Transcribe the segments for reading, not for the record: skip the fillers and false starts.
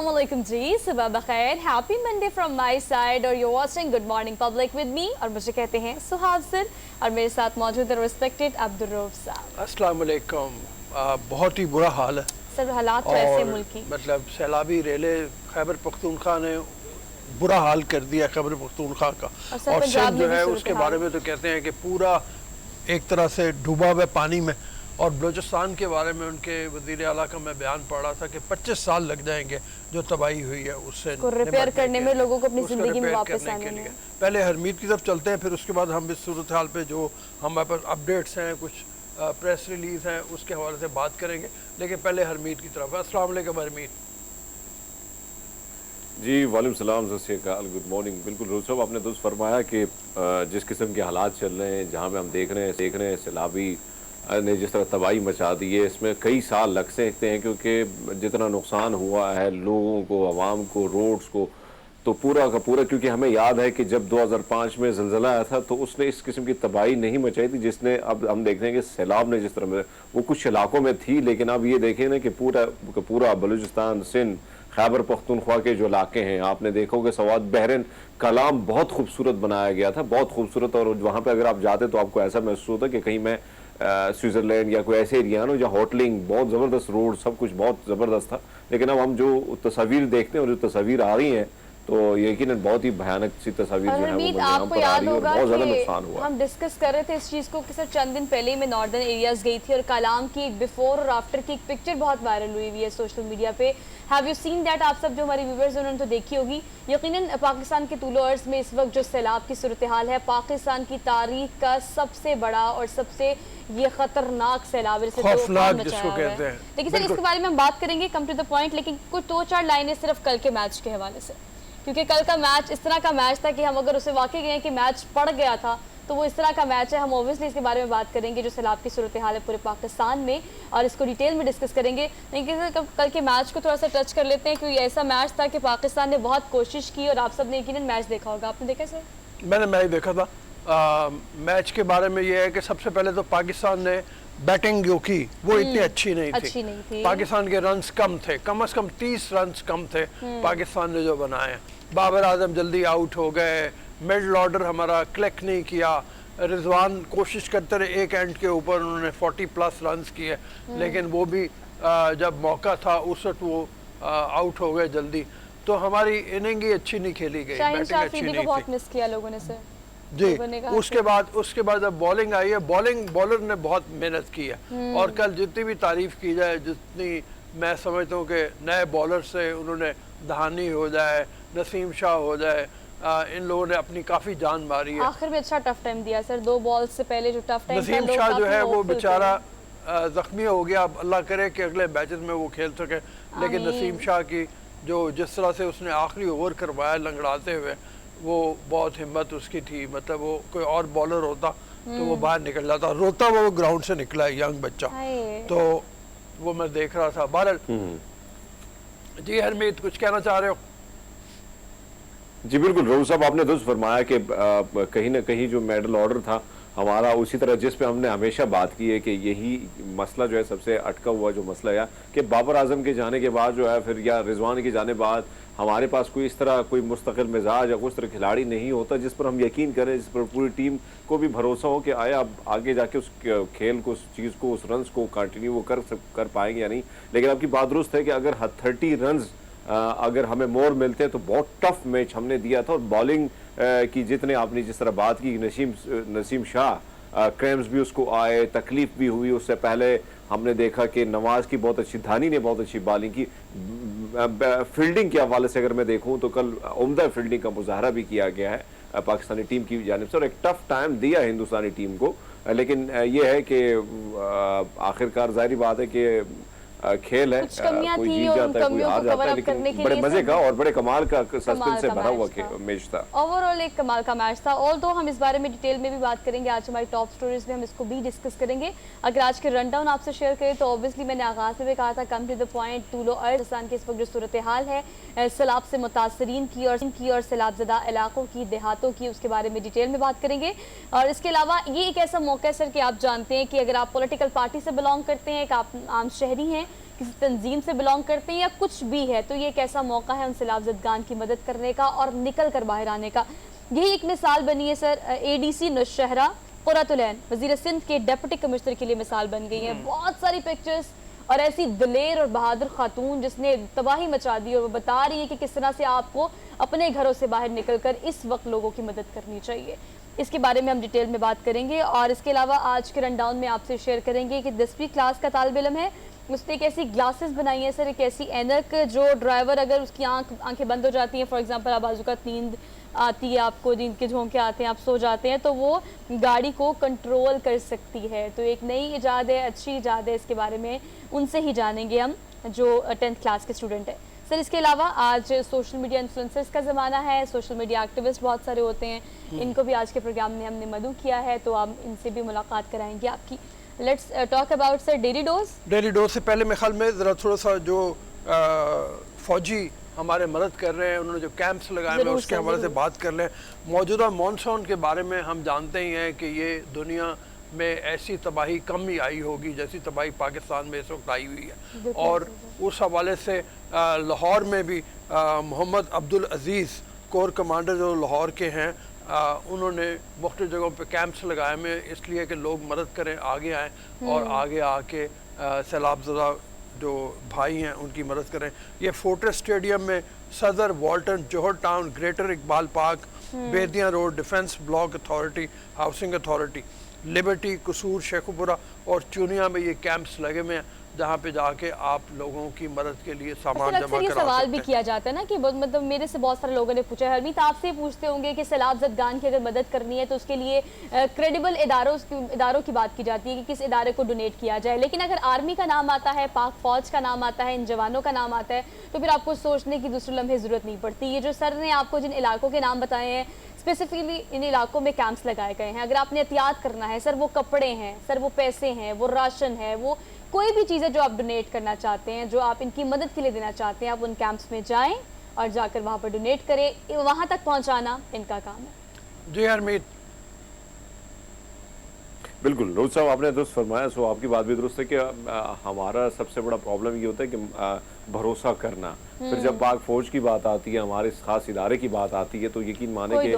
अस्सलामुअलैकुम जी, सुबह बखैर, happy Monday from my side और you watching good morning public with me और मुझे कहते हैं सुहाब सर और मेरे साथ मौजूद है रिस्पेक्टेड अब्दुल रऊफ साहब। अस्सलामुअलैकुम। बहुत ही बुरा हाल है सर, हालात तो ऐसे मुल्क की, मतलब सैलाबी रेले खैबर पख्तूनख्वा ने बुरा हाल कर दिया खैबर पख्तूनख्वा का और सिंध जो है उसके बारे में तो कहते हैं कि पूरा एक तरह से डूबा हुआ पानी में। और बलूचिस्तान के बारे में उनके वज़ीर आला का मैं बयान पढ़ रहा था कि 25 साल लग जाएंगे जो तबाही हुई है उससे रिपेयर करने में, लोगों को अपनी जिंदगी में वापस आने में। पहले हरमीत की तरफ चलते हैं, फिर उसके बाद हम इस सूरत हाल पे जो हमारे पास अपडेट्स हैं, कुछ प्रेस रिलीज हैं, उसके हवाले से बात करेंगे। लेकिन पहले हरमीत की तरफ। अस्सलाम वालेकुम हरमीत जी। वालेकुम सलाम, सत श्री अकाल, गुड मॉर्निंग। बिल्कुल रोज़ साहब आपने दुरुस्त फरमाया कि जिस किस्म के हालात चल रहे हैं, जहाँ पे हम देख रहे हैं सैलाबी ने जिस तरह तबाही मचा दी है, इसमें कई साल लग सकते हैं क्योंकि जितना नुकसान हुआ है लोगों को, आवाम को, रोड्स को, तो पूरा का पूरा, क्योंकि हमें याद है कि जब 2005 में ज़लज़ला आया था तो उसने इस किस्म की तबाही नहीं मचाई थी जिसने अब हम देख रहे हैं कि सैलाब ने जिस तरह में, वो कुछ इलाकों में थी, लेकिन अब ये देखें ना कि पूरा बलूचिस्तान, सिंध, खैबर पख्तूनख्वा के जो इलाके हैं, आपने देखोगे सवाद बहरीन कलाम बहुत खूबसूरत बनाया गया था, बहुत खूबसूरत। और वहाँ पे अगर आप जाते तो आपको ऐसा महसूस होता कि कहीं मैं स्विट्ज़रलैंड या कोई ऐसे एरिया हो जहाँ होटलिंग, बहुत ज़बरदस्त रोड, सब कुछ बहुत ज़बरदस्त था। लेकिन अब हम जो तस्वीर देखते हैं और जो तस्वीर आ रही हैं तो यकीनन बहुत ही भयानक सी तस्वीर जो है वो यहाँ पर आ रही है और बहुत ज़्यादा नुकसान हुआ। हम डिस्कस कर रहे थे इस चीज़ को कि सर चंद दिन पहले ही मैं नॉर्दर्न एरियाज गई थी और कलाम की एक बिफोर और आफ्टर की एक पिक्चर बहुत वायरल हुई हुई है सोशल मीडिया पे। Have you seen that? आप सब जो हमारे व्यूवर्स हैं उन्होंने तो देखी होगी। यकीनन पाकिस्तान के तूलो अर्ज़ में इस वक्त जो सैलाब की सूरत हाल है, पाकिस्तान की तारीख का सबसे बड़ा और सबसे ये खतरनाक सैलाब जिसको कहते हैं। लेकिन सर इसके बारे में हम बात करेंगे, कम टू द पॉइंट। लेकिन कुछ 2-4 लाइनें सिर्फ कल के मैच के हवाले से, क्योंकि कल का मैच इस तरह का मैच था कि हम अगर उसे वाकई गए कि मैच पड़ गया था तो वो इस तरह का मैच है। हम ऑब्वियसली इसके बारे में बात करेंगे जो सैलाब की सूरत हाल है पूरे पाकिस्तान में और इसको डिटेल में डिस्कस करेंगे। लेकिन कल के मैच को थोड़ा सा टच कर लेते हैं क्योंकि ऐसा मैच था कि पाकिस्तान ने बहुत कोशिश की और आप सब ने यकीनन मैच देखा होगा। आपने देखा सर? मैंने मैच देखा था। मैच के बारे में ये है कि सबसे पहले तो पाकिस्तान ने बैटिंग जो की वो इतनी अच्छी नहीं थी। पाकिस्तान के रन्स कम थे, कम से कम 30 रन्स कम थे पाकिस्तान ने जो बनाए। बाबर आजम जल्दी आउट हो गए, मिडल ऑर्डर हमारा क्लिक नहीं किया, रिजवान कोशिश करते रहे, एक एंड के ऊपर उन्होंने 40+ रन्स किए, लेकिन वो भी जब मौका था उस वक्त वो आउट हो गए जल्दी। तो हमारी इनिंग ही अच्छी नहीं खेली गई, बैटिंग अच्छी नहीं बहुत मिस किया लोगों ने सर जी। उसके बाद जब बॉलिंग आई है, बॉलर ने बहुत मेहनत की है और कल जितनी भी तारीफ की जाए, जितनी मैं समझता हूँ कि नए बॉलर से उन्होंने दहानी हो जाए, नसीम शाह हो जाए, इन लोगों ने अपनी काफ़ी जान मारी है। आखिर में अच्छा टफ टाइम दिया सर, 2 बॉल से पहले जो टफ टाइम नसीम शाह जो है वो बेचारा जख्मी हो गया। अब अल्लाह करे कि अगले मैचेस में वो खेल सके, लेकिन नसीम शाह की जो जिस तरह से उसने आखिरी ओवर करवाया लंगड़ाते हुए, वो बहुत हिम्मत उसकी थी। मतलब वो कोई और बॉलर होता तो वो बाहर निकल जाता, रोता वो ग्राउंड से निकला है यंग बच्चा। तो वो मैं देख रहा था। बहरहाल जी हरमीत कुछ कहना चाह रहे हो? जी बिल्कुल रऊफ साहब, आपने दुरुस्त फरमाया कि कहीं ना कहीं जो मेडल ऑर्डर था हमारा, उसी तरह जिस पे हमने हमेशा बात की है कि यही मसला जो है सबसे अटका हुआ जो मसला है कि बाबर आजम के जाने के बाद जो है फिर या रिजवान के जाने बाद हमारे पास कोई इस तरह कोई मुस्तकिल मिजाज या कोई इस तरह खिलाड़ी नहीं होता जिस पर हम यकीन करें, जिस पर पूरी टीम को भी भरोसा हो कि आया अब आगे जाके उस खेल को, उस चीज़ को, उस रन्स को कंटिन्यू वो कर पाएंगे या नहीं। लेकिन आपकी बात दुरुस्त है कि अगर 30 रन्स अगर हमें मोर मिलते हैं तो बहुत टफ मैच हमने दिया था। और बॉलिंग की जितने आपने जिस तरह बात की, नसीम शाह क्रैम्स भी उसको आए, तकलीफ भी हुई। उससे पहले हमने देखा कि नवाज की बहुत अच्छी, धानी ने बहुत अच्छी बॉलिंग की। फील्डिंग के हवाले से अगर मैं देखूं तो कल उम्दा फील्डिंग का मुजाहरा भी किया गया है पाकिस्तानी टीम की जानिब से और एक टफ टाइम दिया हिंदुस्तानी टीम को। लेकिन यह है कि आखिरकार जाहिर बात है कि खेल है, कोई जीत जाता है कोई हार जाता है, लेकिन बड़े मजे का और बड़े कमाल का सस्पेंस से भरा हुआ मैच था। ओवरऑल एक कमाल का मैच था। ऑल्दो हम इस बारे में डिटेल में भी बात करेंगे, आज हमारी टॉप स्टोरीज में हम इसको भी डिस्कस करेंगे। अगर आज के रन डाउन आपसे शेयर करें तो ऑब्वियसली मैंने आगाज में भी कहा था, कम टू द पॉइंट। तूलो अर्ज़ की इस वक्त जो सूरत हाल है सैलाब से मुतासरीन की और सैलाबज़दा इलाकों की, देहातों की, उसके बारे में डिटेल में बात करेंगे। और इसके अलावा ये एक ऐसा मौका है सर कि आप जानते हैं कि अगर आप पॉलिटिकल पार्टी से बिलोंग करते हैं, एक आप आम शहरी हैं किसी तंजीम से बिलोंग करते हैं या कुछ भी है, तो ये एक ऐसा मौका है उन सैलाब ज़दगान की मदद करने का और निकल कर बाहर आने का। यही एक मिसाल बनी है सर। ADC नुशहरा कुर्रतुल-ऐन वज़ीर सिंध के डिप्टी कमिश्नर के लिए मिसाल बन गई है। बहुत सारी पिक्चर्स और ऐसी दिलेर और बहादुर खातून जिसने तबाही मचा दी, और वो बता रही है कि किस तरह से आपको अपने घरों से बाहर निकलकर इस वक्त लोगों की मदद करनी चाहिए। इसके बारे में हम डिटेल में बात करेंगे और इसके अलावा आज के रनडाउन में आपसे शेयर करेंगे कि 10वीं क्लास का तालिब इल्म है, उसने एक ऐसी ग्लासेस बनाई है सर, एक ऐसी ऐनक जो ड्राइवर अगर उसकी आंखें बंद हो जाती हैं, फॉर एग्जांपल आप बाजू का नींद आती है, आपको नींद के झोंके आते हैं, आप सो जाते हैं, तो वो गाड़ी को कंट्रोल कर सकती है। तो एक नई इजाद है, अच्छी इजाद है। इसके बारे में उनसे ही जानेंगे हम जो 10th क्लास के स्टूडेंट है। सर इसके अलावा आज सोशल मीडिया इन्फ्लुएंसर्स का ज़माना है, सोशल मीडिया एक्टिविस्ट बहुत सारे होते हैं, इनको भी आज के प्रोग्राम में हमने मदऊ किया है, तो हम इनसे भी मुलाकात कराएंगे आपकी। Let's talk about sir daily dose. Daily dose से पहले मेरे ख्याल में ज़रा थोड़ा सा जो फौजी हमारे मदद कर रहे हैं, उन्होंने जो कैंप्स लगाए हैं उसके हवाले से बात कर लें। मौजूदा मॉनसून के बारे में हम जानते ही हैं कि ये दुनिया में ऐसी तबाही कम ही आई होगी जैसी तबाही पाकिस्तान में इस वक्त आई हुई है, और उस हवाले से लाहौर में भी मोहम्मद अब्दुल अजीज़ कोर कमांडर जो लाहौर के हैं, उन्होंने मुख्तलिफ जगहों पे कैंप्स लगाए हैं इसलिए कि लोग मदद करें, आगे आएँ और आगे आके सैलाबज़दा जो भाई हैं उनकी मदद करें। ये फोर्ट्रेस स्टेडियम में Saddar, Walton, Johar Town, Greater Iqbal Park, Bedian Road, Defence Block Authority, Housing Authority, Liberty, Kasur, Sheikhupura और चुनिया में ये कैंप्स लगे हुए हैं जहाँ पे जाके आप लोगों की मदद के लिए सामान जमा करा सकते हैं। सवाल भी किया जाता है ना कि मतलब मेरे से बहुत सारे लोगों ने पूछा है, हरमीत आपसे पूछते होंगे कि सैलाब ज़दगान की अगर मदद करनी है तो उसके लिए क्रेडिबल इदारों की बात की जाती है कि किस इदारे को डोनेट किया जाए, लेकिन अगर आर्मी का नाम आता है, पाक फौज का नाम आता है, इन जवानों का नाम आता है, तो फिर आपको सोचने की दूसरे लम्हे ज़रूरत नहीं पड़ती। ये जो सर ने आपको जिन इलाकों के नाम बताए हैं, स्पेसिफिकली इन इलाकों में कैंप्स लगाए गए हैं, अगर आपने एहतियात करना है सर, वो कपड़े हैं सर, वो पैसे हैं, वो राशन है, वो कोई भी चीज़ है जो आप डोनेट करना चाहते हैं, जो आप इनकी मदद के लिए देना चाहते हैं, आप उन कैंप्स में जाएं और जाकर वहाँ पर डोनेट करें। वहाँ तक पहुँचाना इनका काम है। जी हरमीत, बिल्कुल रोज साहब आपने दुरुस्त फरमाया। सो आपकी बात भी दुरुस्त है कि हमारा सबसे बड़ा प्रॉब्लम ये होता है कि भरोसा करना। फिर जब पाक फौज की बात आती है, हमारे खास इदारे की बात आती है, तो यकीन माने कि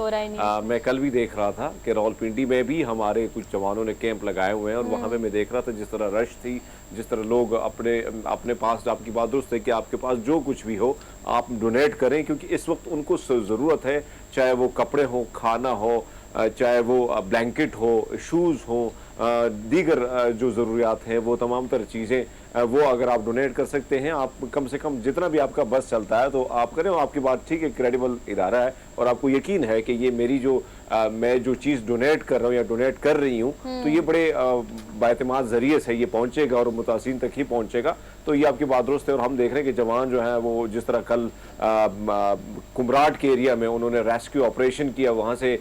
मैं कल भी देख रहा था कि रावलपिंडी में भी हमारे कुछ जवानों ने कैंप लगाए हुए हैं, और वहाँ पे मैं देख रहा था जिस तरह रश थी, जिस तरह लोग अपने पास, आपकी बात दुरुस्त है कि आपके पास जो कुछ भी हो आप डोनेट करें, क्योंकि इस वक्त उनको ज़रूरत है, चाहे वो कपड़े हो, खाना हो, चाहे वो ब्लैंकेट हो, शूज़ हो, दीगर जो ज़रूरियात हैं, वो तमाम तरह चीज़ें वो अगर आप डोनेट कर सकते हैं, आप कम से कम जितना भी आपका बस चलता है तो आप करें। आपकी बात ठीक है, क्रेडिबल इदारा है और आपको यकीन है कि ये मेरी जो मैं जो चीज़ डोनेट कर रहा हूँ या डोनेट कर रही हूँ, तो ये बड़े बाएतमाद ज़रिए से ये पहुँचेगा और मुतासिन तक ही पहुँचेगा। तो ये आपकी बात दुरुस्त है। और हम देख रहे हैं कि जवान जो हैं वो जिस तरह कल कुमराट के एरिया में उन्होंने रेस्क्यू ऑपरेशन किया, वहाँ से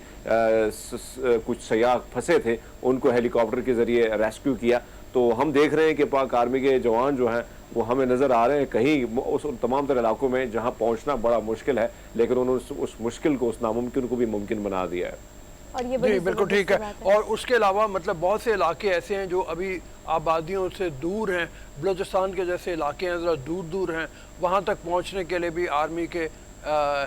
कुछ सयाह फंसे थे, उनको हेलीकॉप्टर के ज़रिए रेस्क्यू किया। तो हम देख रहे हैं कि पाक आर्मी के जवान जो हैं वो हमें नज़र आ रहे हैं कहीं उस तमाम तरह इलाकों में जहां पहुंचना बड़ा मुश्किल है, लेकिन उन्होंने उस मुश्किल को, उस नामुमकिन को भी मुमकिन बना दिया है। और ये जी बिल्कुल ठीक है। और उसके अलावा मतलब बहुत से इलाके ऐसे हैं जो अभी आबादियों से दूर हैं, बलूचिस्तान के जैसे इलाके हैं ज़रा दूर दूर हैं, वहाँ तक पहुँचने के लिए भी आर्मी के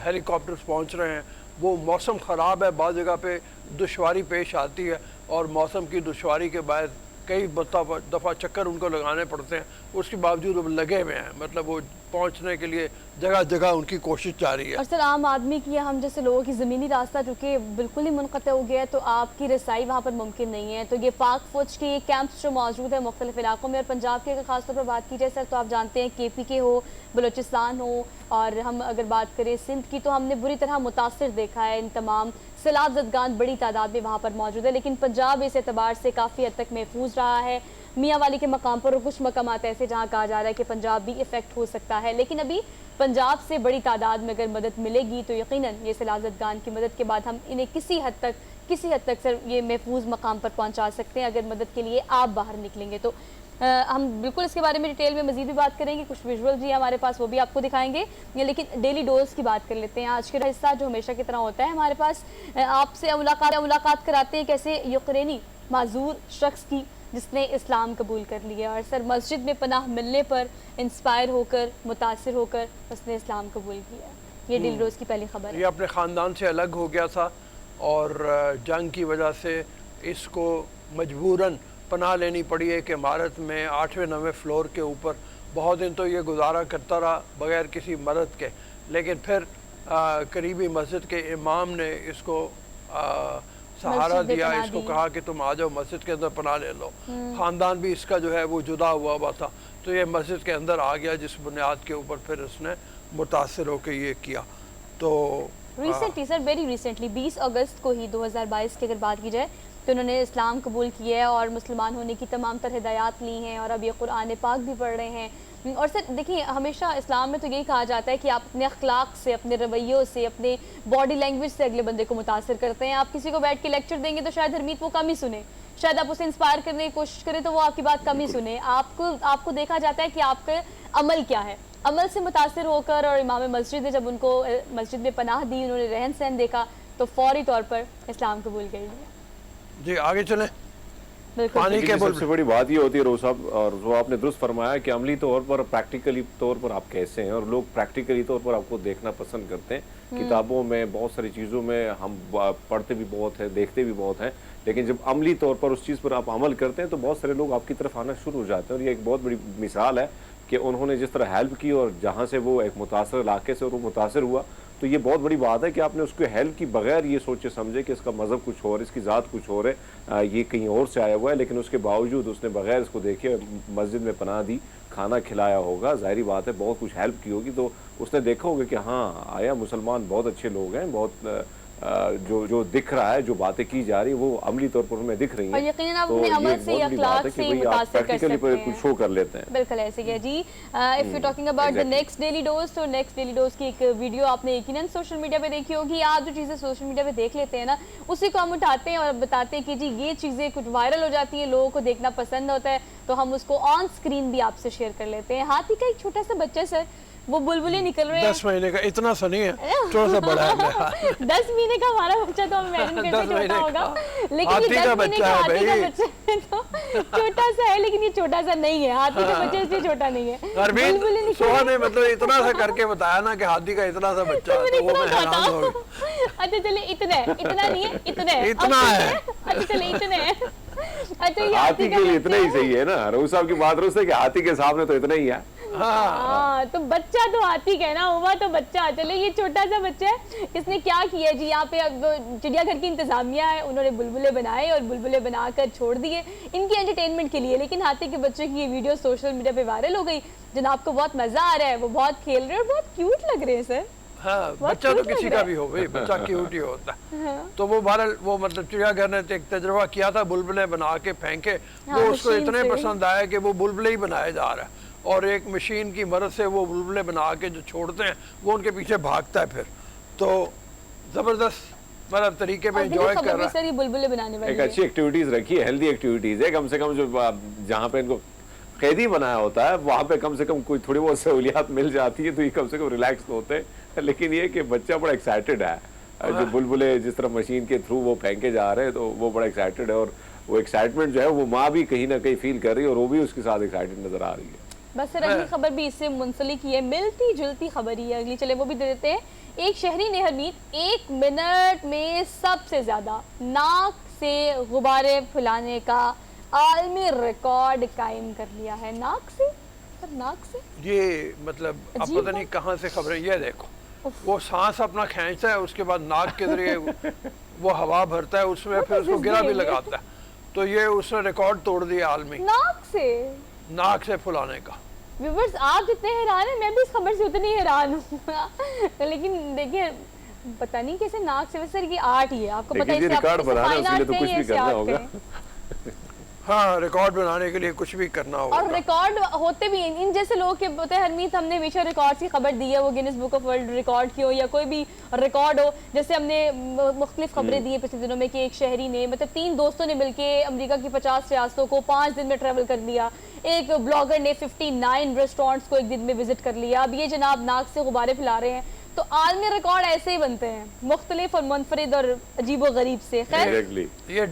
हेलीकॉप्टर्स पहुँच रहे हैं। वो मौसम ख़राब है, बाद जगह पे दुश्वारी पेश आती है और मौसम की दुश्वारी के बाद कई दफ़ा चक्कर उनको लगाने पड़ते हैं, उसके बावजूद वो लगे हुए हैं, मतलब वो पहुंचने के लिए जगह जगह उनकी कोशिश जारी है। और सर आम आदमी की, हम जैसे लोगों की ज़मीनी रास्ता चूँकि बिल्कुल ही मुनक़ते हो गया है, तो आपकी रसाई वहाँ पर मुमकिन नहीं है। तो ये पाक फौज के कैंप्स जो मौजूद है मुख्तलिफ इलाकों में, और पंजाब की अगर ख़ासतौर पर बात की जाए सर, तो आप जानते हैं KPK हो, बलूचिस्तान हो, और हम अगर बात करें सिंध की, तो हमने बुरी तरह मुतासिर देखा है। इन तमाम सैलाब ज़दगान बड़ी तादाद में वहाँ पर मौजूद है, लेकिन पंजाब इस एतबार से काफ़ी हद तक महफूज रहा है। मियाँ वाली के मकाम पर कुछ मकामात ऐसे जहाँ कहा जा रहा है कि पंजाब भी इफ़ेक्ट हो सकता है, लेकिन अभी पंजाब से बड़ी तादाद में अगर मदद मिलेगी तो यकीनन ये सैलाब ज़दगान की मदद के बाद हम इन्हें किसी हद तक सर ये महफूज मकाम पर पहुँचा सकते हैं, अगर मदद के लिए आप बाहर निकलेंगे तो। हम बिल्कुल इसके बारे में डिटेल में मज़ीद भी बात करेंगे, कुछ विजुअल भी हमारे पास वो भी आपको दिखाएंगे, लेकिन डेली डोज की बात कर लेते हैं। आज का हिस्सा जो हमेशा की तरह होता है हमारे पास, आपसे मुलाकात कराते हैं कैसे यूक्रेनी माजूर शख्स की जिसने इस्लाम कबूल कर लिया, और सर मस्जिद में पनाह मिलने पर इंस्पायर होकर, मुतासिर होकर उसने इस्लाम कबूल किया। ये दिल रोज़ की पहली खबर है। ये अपने ख़ानदान से अलग हो गया था और जंग की वजह से इसको मजबूरन पनाह लेनी पड़ी एक इमारत में 8वें 9वें फ्लोर के ऊपर। बहुत दिन तो ये गुजारा करता रहा बग़ैर किसी मदद के, लेकिन फिर करीबी मस्जिद के इमाम ने इसको सहारा दिया, इसको कहा कि तुम आ जाओ मस्जिद के अंदर पनाह ले लो। ख़ानदान भी इसका जो है वो जुदा हुआ था, तो ये मस्जिद के अंदर आ गया, जिस बुनियाद के ऊपर फिर उसने मुतासिर होकर ये किया। तो रिसेंटली सर, वेरी रिसेंटली 20 अगस्त को ही 2022 की अगर बात की जाए तो उन्होंने इस्लाम कबूल किया है और मुसलमान होने की तमाम तरह हिदायत ली हैं और अब ये कुरान पाक भी पढ़ रहे हैं। और सर देखिए, हमेशा इस्लाम में तो यही कहा जाता है कि आप अपने अखलाक से, अपने रवैयों से, अपने बॉडी लैंग्वेज से अगले बंदे को मुतासर करते हैं। आप किसी को बैठ के लेक्चर देंगे तो शायद हरमीत वो कम ही सुने, शायद आप उसे इंस्पायर करने की कोशिश करें तो वो आपकी बात कम ही सुने। आपको देखा जाता है कि आपका अमल क्या है। अमल से मुतासर होकर और इमाम मस्जिद ने जब उनको मस्जिद में पनाह दी, उन्होंने रहन सहन देखा तो फौरी तौर पर इस्लाम कबूल कर लिया। जी आगे चलें। पानी के सबसे बड़ी बात ये होती है रोज़ साहब, और वो आपने दुरुस्त फरमाया कि अमली तौर पर, प्रैक्टिकली तौर पर आप कैसे हैं, और लोग प्रैक्टिकली तौर पर आपको देखना पसंद करते हैं। किताबों में बहुत सारी चीज़ों में हम पढ़ते भी बहुत हैं, देखते भी बहुत हैं, लेकिन जब अमली तौर पर उस चीज़ पर आप अमल करते हैं तो बहुत सारे लोग आपकी तरफ आना शुरू हो जाते हैं। और ये एक बहुत बड़ी मिसाल है कि उन्होंने जिस तरह हेल्प की और जहाँ से वो एक मुतासर इलाके से वो मुतासर हुआ, तो ये बहुत बड़ी बात है कि आपने उसको हेल्प की बगैर ये सोचे समझे कि इसका मज़हब कुछ और, इसकी ज़ात कुछ और है, ये कहीं और से आया हुआ है, लेकिन उसके बावजूद उसने बगैर इसको देखे मस्जिद में पनाह दी, खाना खिलाया होगा, ज़ाहिरी बात है बहुत कुछ हेल्प की होगी, तो उसने देखा होगा कि हाँ आया मुसलमान बहुत अच्छे लोग हैं, बहुत जो दिख रहा है, जो बातें की जा रही है वो अमली तौर पर हमें दिख रही हैं। यकीनन आप अपने अमल से, अखलाक से मुतासिर कर सकते हैं। कुछ शो कर लेते हैं। बिल्कुल ऐसे ही है जी। If you talking about the next daily dose, तो नेक्स्ट डेली डोज की एक वीडियो आपने यकीनन सोशल मीडिया पे देखी होगी। आप जो चीज़ें सोशल मीडिया पे देख लेते हैं ना, उसी को हम उठाते हैं और बताते हैं कि जी ये चीज़ें कुछ वायरल हो जाती है, लोगों को देखना पसंद होता है, तो हम उसको ऑन स्क्रीन भी आपसे शेयर कर लेते हैं। हाथी का एक छोटा सा बच्चा सर, वो बुलबुलें निकल रहे हैं 10 महीने का, इतना सा नहीं है, थोड़ा सा बड़ा है। 10 महीने का हमारा बच्चा तो हम इमेजिन करते छोटा होगा, लेकिन ये 10 महीने का हाथी का बच्चा है तो छोटा सा है, लेकिन ये छोटा सा नहीं है। हाथी का बच्चा इसलिए छोटा नहीं है। सोहा ने मतलब इतना सा करके बताया ना कि हाथी का इतना सा बच्चा है, तो वो मैं हैरान हो गया। अच्छा चलिए, इतना नहीं है, इतना है। अच्छा चलिए इतने है। अच्छा हाथी के लिए इतना ही सही है ना, रोज़ साहब की बात रोज़ है कि हाथी के सामने तो इतना ही है। हाँ, तो बच्चा तो हाथी कहना हुआ तो बच्चा। चलो ये छोटा सा बच्चा है, इसने क्या किया जी, यहाँ पे अब चिड़ियाघर की इंतजामिया है, उन्होंने बुलबुले बनाए और बुलबुले बनाकर छोड़ दिए इनकी एंटरटेनमेंट के लिए। लेकिन हाथी के बच्चे की ये वीडियो सोशल मीडिया पे वायरल हो गई। जनाब को बहुत मजा आ रहा है, वो बहुत खेल रहे हैं और बहुत क्यूट लग रहे हैं सर। हाँ, बच्चा तो किसी का भी हो भाई, बच्चा क्यूट ही होता है। हाँ। तो वो बहरहाल वो मतलब चिड़ियाघर ने एक तजुर्बा किया था, बुलबुले बना के फेंके। हाँ, वो उसको इतने पसंद आया कि वो बुलबुले ही बनाया जा रहा है, और एक मशीन की मदद से वो बुलबुले बना के जो छोड़ते हैं वो उनके पीछे भागता है। फिर तो ज़बरदस्त मतलब तरीके में एंजॉय कर रहा है। बुलबुले बनाने वाली एक अच्छी एक्टिविटीज़ रखी है, हेल्दी एक्टिविटीज़ है, कम से कम जो जहाँ पे इनको कैदी बनाया होता है वहाँ पे कम से कम कोई थोड़ी बहुत सहूलियात मिल जाती है, तो ये कम से कम रिलैक्स होते हैं। लेकिन ये कि बच्चा बड़ा एक्साइटेड है, जो बुलबुले जिस तरह मशीन के थ्रू वो फेंके जा रहे हैं, तो वो बड़ा एक्साइटेड है, और वो एक्साइटमेंट जो है वो माँ भी कहीं ना कहीं फील कर रही है और वो भी उसके साथ एक्साइटेड नजर आ रही है। बस सर अगली खबर भी इससे मुंसलिक ही है, मिलती जुलती खबर ही है अगली, चले वो भी दे देते हैं। एक शहरी ने हरमीत 1 मिनट में सबसे ज्यादा नाक से गुब्बारे फुलाने का आलमी रिकॉर्ड कायम कर लिया है। नाक से सर, नाक से ये मतलब अब पता नहीं कहाँ से खबर है। ये देखो, वो सांस अपना खींचता है, उसके बाद नाक के जरिए वो हवा भरता है उसमें, फिर उसको गिरा भी लगाता है। तो ये उसने रिकॉर्ड तोड़ दिया आलमी, नाक से फुलाने का। व्यूअर्स आप जितने हैरान हैं, मैं भी इस खबर से उतनी हैरान हूँ। लेकिन देखिए पता नहीं कैसे नाक से, वैसे ये आर्ट ही है, आपको पता है इससे रिकॉर्ड बनाना है, उसके लिए तो कुछ भी करना होगा। हाँ, रिकॉर्ड बनाने के लिए कुछ भी करना होगा। और रिकॉर्ड होते भी इन जैसे लोग के होते हैं। हरमीत हमने हमेशा रिकॉर्ड की खबर दी है, वो Guinness book of world record की हो या कोई भी रिकॉर्ड हो। जैसे हमने मुख्तलिफ खबरें दी है पिछले दिनों में कि एक शहरी ने मतलब 3 दोस्तों ने मिलकर अमेरिका की 50 रियासतों को 5 दिन में ट्रैवल कर लिया। एक ब्लॉगर ने 59 रेस्टोरेंट्स को एक दिन में विजिट कर लिया। अब ये जनाब नाक से गुब्बारे फैला रहे हैं, तो आलमी रिकॉर्ड ऐसे ही बनते हैं, मुख्तलिफ और मुनफरिद और अजीबो गरीब से। खैर ये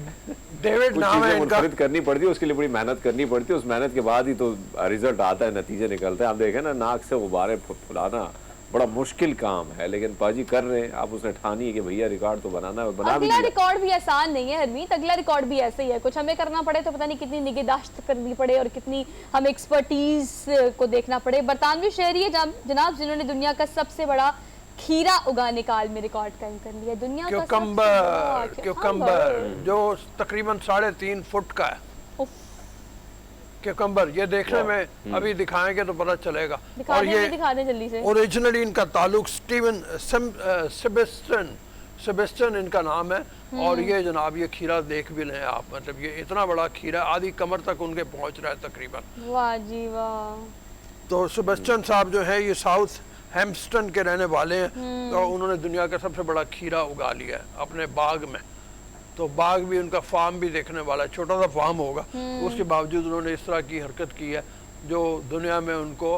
डेविड नाम है इनका, करनी पड़ती है, उसके लिए बड़ी मेहनत करनी पड़ती है, उस मेहनत के बाद ही तो रिजल्ट आता है, नतीजे निकलते हैं। आप देखें ना, नाक से गुब्बारे फुलाना बड़ा मुश्किल काम है, लेकिन पाजी कर रहे हैं। आप उसने ठानी है कि भैया रिकॉर्ड तो बनाना है, बना भी अगला रिकॉर्ड भी आसान नहीं है हरमीत, अगला रिकॉर्ड भी ऐसे ही है। कुछ हमें करना पड़े तो पता नहीं कितनी निगहदाश्त करनी पड़े और कितनी हम एक्सपर्टीज को देखना पड़े। बरतानवी शहरी है जनाब जिन्होंने दुनिया का सबसे बड़ा खीरा उगाने का आलमी रिकॉर्ड कायम कर लिया। दुनिया का क्यूकम्बर जो तकरीबन 3.5 फुट का है क्यूकम्बर, ये देखने में अभी दिखाएंगे तो पता चलेगा। और ये दिखा दें जल्दी से। ओरिजिनली इनका ताल्लुक स्टीवन सेबेस्टियन इनका नाम है। और ये जनाब ये खीरा देख भी लें आप, मतलब ये इतना बड़ा खीरा, आधी कमर तक उनके पहुंच रहा है तकरीबन। वाह जी वाह। तो सेबेस्टियन साहब जो है ये साउथ हैम्पस्टन के रहने वाले हैं, तो उन्होंने दुनिया का सबसे बड़ा खीरा उगा लिया है अपने बाग में। तो बाग भी उनका फार्म भी देखने वाला है, छोटा सा फार्म होगा, उसके बावजूद उन्होंने इस तरह की हरकत की है जो दुनिया में उनको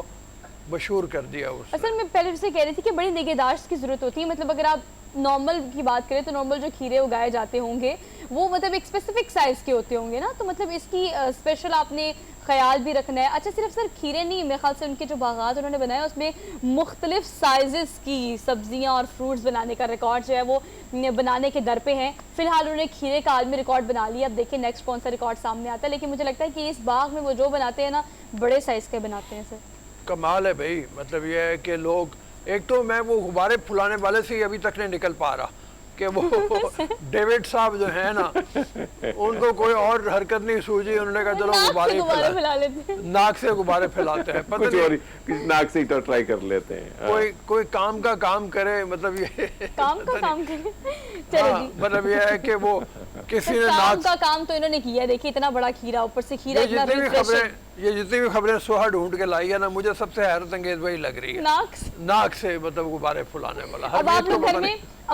मशहूर कर दिया। असल में पहले जैसे कह रही थी कि बड़ी निगहदाश्त की जरूरत होती है। मतलब अगर आप नॉर्मल की बात करें तो नॉर्मल जो खीरे उगाए जाते होंगे वो मतलब एक स्पेसिफिक साइज के होते होंगे ना, तो मतलब इसकी स्पेशल आपने ख्याल भी रखना है। अच्छा, सिर्फ सर खीरे नहीं, मेरे ख्याल से उनके जो बागात उन्होंने बनाए उसमें मुख्तलिफ साइजेस की सब्जियां और फ्रूट्स बनाने का रिकॉर्ड जो है वो बनाने के दर पे हैं। फिलहाल उन्होंने खीरे का आलमी रिकॉर्ड बना लिया। अब देखिए नेक्स्ट कौन सा रिकॉर्ड सामने आता है, लेकिन मुझे लगता है कि इस बाग में वो जो बनाते हैं ना बड़े साइज के बनाते हैं सर। कमाल है भाई। मतलब ये है कि लोग, एक तो मैं वो गुब्बारे फुलाने वाले से ही अभी तक नहीं निकल पा रहा कि वो डेविड साहब जो है ना उनको कोई और हरकत नहीं सूझी, उन्होंने कहा चलो गुब्बारे फैला लेते हैं, नाक से गुब्बारे फैलाते हैं, पता नहीं नाक से ही ट्राई कर लेते हैं। कोई काम का काम करे, मतलब ये काम का काम करे। चलो जी, मतलब ये है कि वो किसी ने काम का काम तो इन्होंने किया। देखिए इतना बड़ा खीरा, ऊपर से खीरा इतना ये जितनी भी खबरें सोहा ढूंढ के लाई है ना, मुझे सबसे हैरत अंगेज वही लग रही है, नाक से मतलब गुब्बारे फुलाने वाला। अब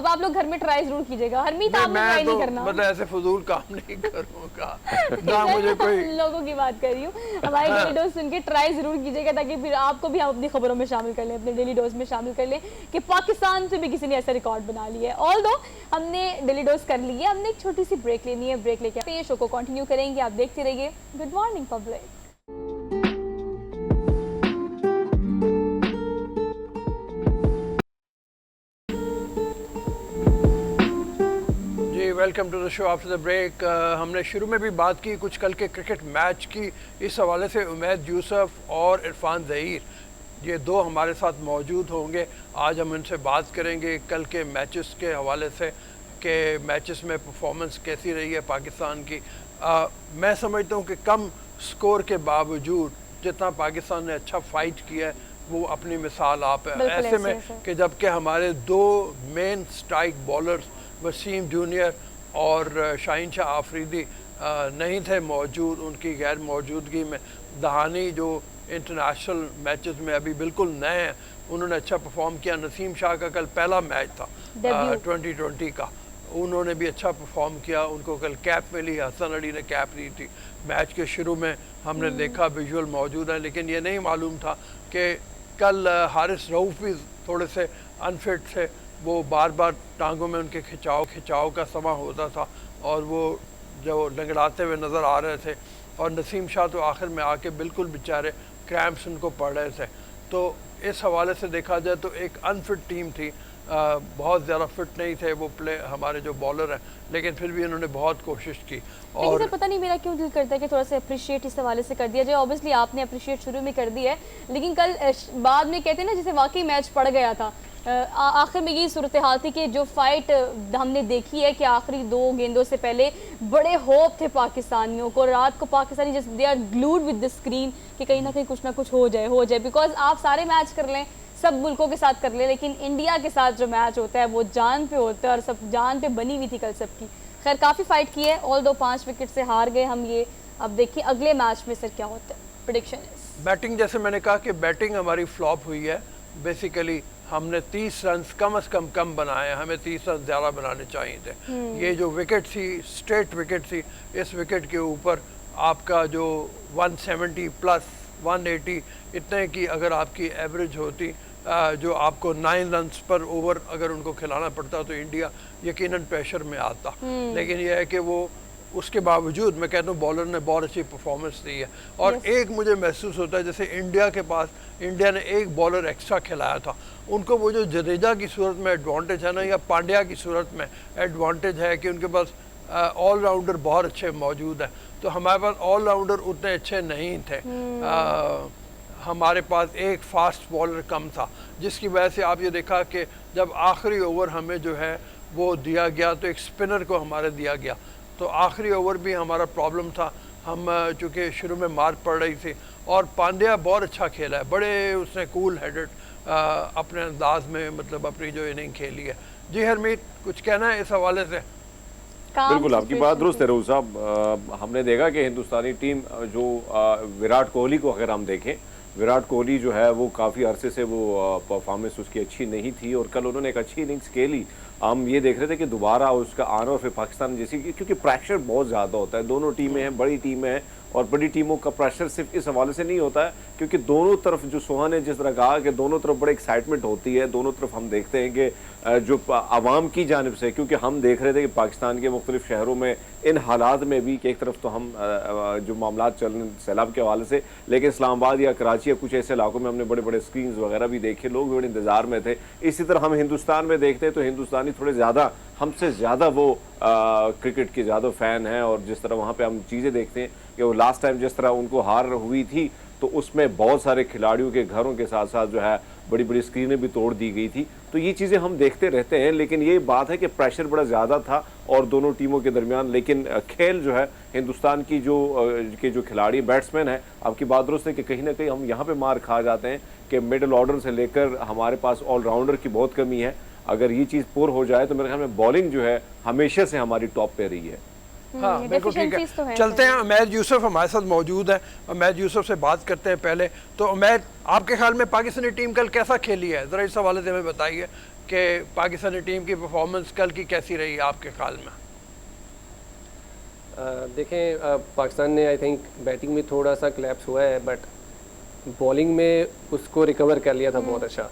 आप लोग घर में ट्राई जरूर कीजिएगा। हरमीत आपने ट्राई नहीं करना, मतलब ऐसे फजूल काम नहीं करूंगा ना, मुझे कोई लोगों की बात कर रही हूँ। हमारे डेली डोज सुन के ट्राई जरूर कीजिएगा ताकि फिर आपको भी हम अपनी खबरों में शामिल कर लें, अपने डेली डोज में शामिल कर लें कि पाकिस्तान से भी किसी ने ऐसा रिकॉर्ड बना लिया है। ऑल्दो हमने डेली डोज कर ली है, हमने एक छोटी सी ब्रेक लेनी है। ब्रेक लेके ये शो को कंटिन्यू करेंगे, आप देखते रहिए। Good morning public. Welcome to the show after the break. हमने शुरू में भी बात की कुछ कल के क्रिकेट मैच की, इस हवाले से उमैद यूसुफ और इरफान ज़हीर ये दो हमारे साथ मौजूद होंगे। आज हम इनसे बात करेंगे कल के मैचेस के हवाले से कि मैचेस में परफॉर्मेंस कैसी रही है पाकिस्तान की। मैं समझता हूँ कि कम स्कोर के बावजूद जितना पाकिस्तान ने अच्छा फाइट किया है वो अपनी मिसाल आप है। ऐसे में कि जबकि हमारे दो main strike bowlers Waseem junior और शाहीन शाह आफरीदी नहीं थे मौजूद, उनकी गैर मौजूदगी में दहानी जो इंटरनेशनल मैचेस में अभी बिल्कुल नए हैं उन्होंने अच्छा परफॉर्म किया। नसीम शाह का कल पहला मैच था 2020 का, उन्होंने भी अच्छा परफॉर्म किया, उनको कल कैप मिली, हसन अली ने कैप दी थी। मैच के शुरू में हमने देखा, विजुअल मौजूद है, लेकिन ये नहीं मालूम था कि कल हारिस रऊफ भी थोड़े से अनफिट थे, वो बार बार टांगों में उनके खिंचाव का समा होता था और वो जो लंगड़ाते हुए नज़र आ रहे थे। और नसीम शाह तो आखिर में आके बिल्कुल बेचारे क्रैम्प्स उनको पड़ रहे थे। तो इस हवाले से देखा जाए तो एक अनफिट टीम थी, बहुत ज़्यादा फिट नहीं थे वो हमारे जो बॉलर हैं, लेकिन फिर भी उन्होंने बहुत कोशिश की। और पता नहीं मेरा क्यों दिल करता है कि थोड़ा सा अप्रिशिएट इस हवाले से कर दिया जाए। ऑब्वियसली आपने अप्रिशिएट शुरू में कर दिया है, लेकिन कल बाद में कहते हैं ना जैसे वाकई मैच पड़ गया था। आखिर में यही सूरत हाल थी कि जो फाइट हमने देखी है कि आखिरी दो गेंदों से पहले बड़े होप थे पाकिस्तानियों को। रात को Pakistani just they are glued with the screen कि कहीं ना कहीं कुछ ना कुछ हो जाए, बिकॉज आप सारे मैच कर लें, सब मुल्कों के साथ कर ले, लेकिन इंडिया के साथ जो मैच होता है वो जान पे होता है और सब जान पे बनी हुई थी कल सबकी। खैर काफ़ी फाइट की है, ऑल दो 5 विकेट से हार गए हम ये। अब देखिए अगले मैच में सर क्या होता है। प्रेडिक्शन इज बैटिंग, जैसे मैंने कहा कि बैटिंग हमारी फ्लॉप हुई है। बेसिकली हमने 30 रन कम से कम बनाए, हमें 30 रन ज़्यादा बनाने चाहिए थे। ये जो विकेट थी स्ट्रेट विकेट थी, इस विकेट के ऊपर आपका जो 170 प्लस 180 इतने की अगर आपकी एवरेज होती जो आपको 9 रन्स पर ओवर अगर उनको खिलाना पड़ता तो इंडिया यकीनन प्रेशर में आता। लेकिन यह है कि वो उसके बावजूद मैं कहता हूँ बॉलर ने बहुत अच्छी परफॉर्मेंस दी है। और एक मुझे महसूस होता है जैसे इंडिया ने एक बॉलर एक्स्ट्रा खिलाया था, उनको वो जो जडेजा की सूरत में एडवांटेज है ना, या पांड्या की सूरत में एडवांटेज है कि उनके पास ऑलराउंडर बहुत अच्छे मौजूद हैं, तो हमारे पास ऑलराउंडर उतने अच्छे नहीं थे। हमारे पास एक फास्ट बॉलर कम था, जिसकी वजह से आप ये देखा कि जब आखिरी ओवर हमें जो है वो दिया गया तो एक स्पिनर को हमारे दिया गया, तो आखिरी ओवर भी हमारा प्रॉब्लम था। हम चूँकि शुरू में मार पड़ रही थी, और पांड्या बहुत अच्छा खेला है, बड़े उसने कूल हेडेड अपने अंदाज में मतलब अपनी जो इनिंग खेली है। जी हरमीत, कुछ कहना है इस हवाले से? बिल्कुल आपकी बात दुरुस्त है रोज़ साहब। हमने देखा कि हिंदुस्तानी टीम जो विराट कोहली को अगर हम देखें, विराट कोहली जो है वो काफ़ी अरसे से वो परफॉर्मेंस उसकी अच्छी नहीं थी, और कल उन्होंने एक अच्छी इनिंग्स खेली। हम ये देख रहे थे कि दोबारा उसका आना, और फिर पाकिस्तान जैसी, क्योंकि प्रेशर बहुत ज़्यादा होता है, दोनों टीमें हैं, बड़ी टीमें हैं, और बड़ी टीमों का प्रेशर सिर्फ इस हवाले से नहीं होता है क्योंकि दोनों तरफ, जो सोहा ने जिस तरह कहा कि दोनों तरफ बड़े एक्साइटमेंट होती है, दोनों तरफ हम देखते हैं कि जो आवाम की जानिब से, क्योंकि हम देख रहे थे कि पाकिस्तान के मुख्तलिफ शहरों में इन हालात में भी कि एक तरफ तो हम जो मामला चल रहे सैलाब के हवाले से, लेकिन इस्लामाबाद या कराची या कुछ ऐसे इलाकों में हमने बड़े बड़े स्क्रीन वगैरह भी देखे, लोग भी बड़े इंतजार में थे। इसी तरह हम हिंदुस्तान में देखते हैं तो हिंदुस्तानी थोड़े ज़्यादा, हमसे ज़्यादा वो क्रिकेट के ज़्यादा फ़ैन हैं, और जिस तरह वहाँ पे हम चीज़ें देखते हैं कि वो लास्ट टाइम जिस तरह उनको हार हुई थी तो उसमें बहुत सारे खिलाड़ियों के घरों के साथ साथ जो है बड़ी बड़ी स्क्रीनें भी तोड़ दी गई थी, तो ये चीज़ें हम देखते रहते हैं। लेकिन ये बात है कि प्रेशर बड़ा ज़्यादा था और दोनों टीमों के दरमियान, लेकिन खेल जो है हिंदुस्तान की जो खिलाड़ी बैट्समैन है, आपकी बात दुरुस्त है कि कहीं ना कहीं हम यहाँ पे मार खा जाते हैं कि मिडिल ऑर्डर से लेकर हमारे पास ऑलराउंडर की बहुत कमी है। अगर ये चीज़ पूर हो जाए तो मेरे ख्याल में बॉलिंग जो है हमेशा से हमारी टॉप पे रही है। हाँ बिल्कुल ठीक है, तो चलते हैं। उमैद यूसुफ हमारे साथ मौजूद है, उमैद यूसुफ से बात करते हैं पहले। तो उमैद, आपके ख्याल में पाकिस्तानी टीम कल कैसा खेली है, ज़रा इस हवाले से हमें बताइए कि पाकिस्तानी टीम की परफॉर्मेंस कल की कैसी रही है आपके ख्याल में? देखें, पाकिस्तान ने आई थिंक बैटिंग में थोड़ा सा क्लैप्स हुआ है, बट बॉलिंग में उसको रिकवर कर लिया था बहुत अच्छा।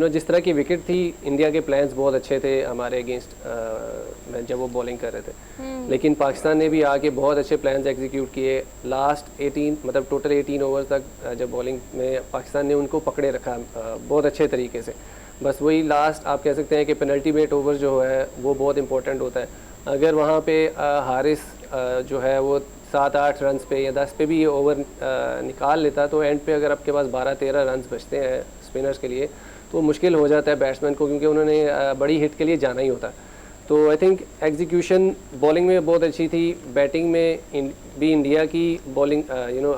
जिस तरह की विकेट थी, इंडिया के प्लान्स बहुत अच्छे थे हमारे अगेंस्ट जब वो बॉलिंग कर रहे थे, लेकिन पाकिस्तान ने भी आके बहुत अच्छे प्लान्स एग्जीक्यूट किए। लास्ट 18 मतलब टोटल 18 ओवर्स तक जब बॉलिंग में पाकिस्तान ने उनको पकड़े रखा बहुत अच्छे तरीके से। बस वही लास्ट आप कह सकते हैं कि पेनल्टी बेट ओवर जो है वो बहुत इंपॉर्टेंट होता है। अगर वहाँ पे हारिस जो है वो 7-8 रन्स पे या 10 पे भी ये ओवर निकाल लेता, तो एंड पे अगर आपके पास 12-13 रन्स बचते हैं स्पिनर्स के लिए, तो मुश्किल हो जाता है बैट्समैन को, क्योंकि उन्होंने बड़ी हिट के लिए जाना ही होता है। तो आई थिंक एग्जीक्यूशन बॉलिंग में बहुत अच्छी थी, बैटिंग में भी इंडिया की बॉलिंग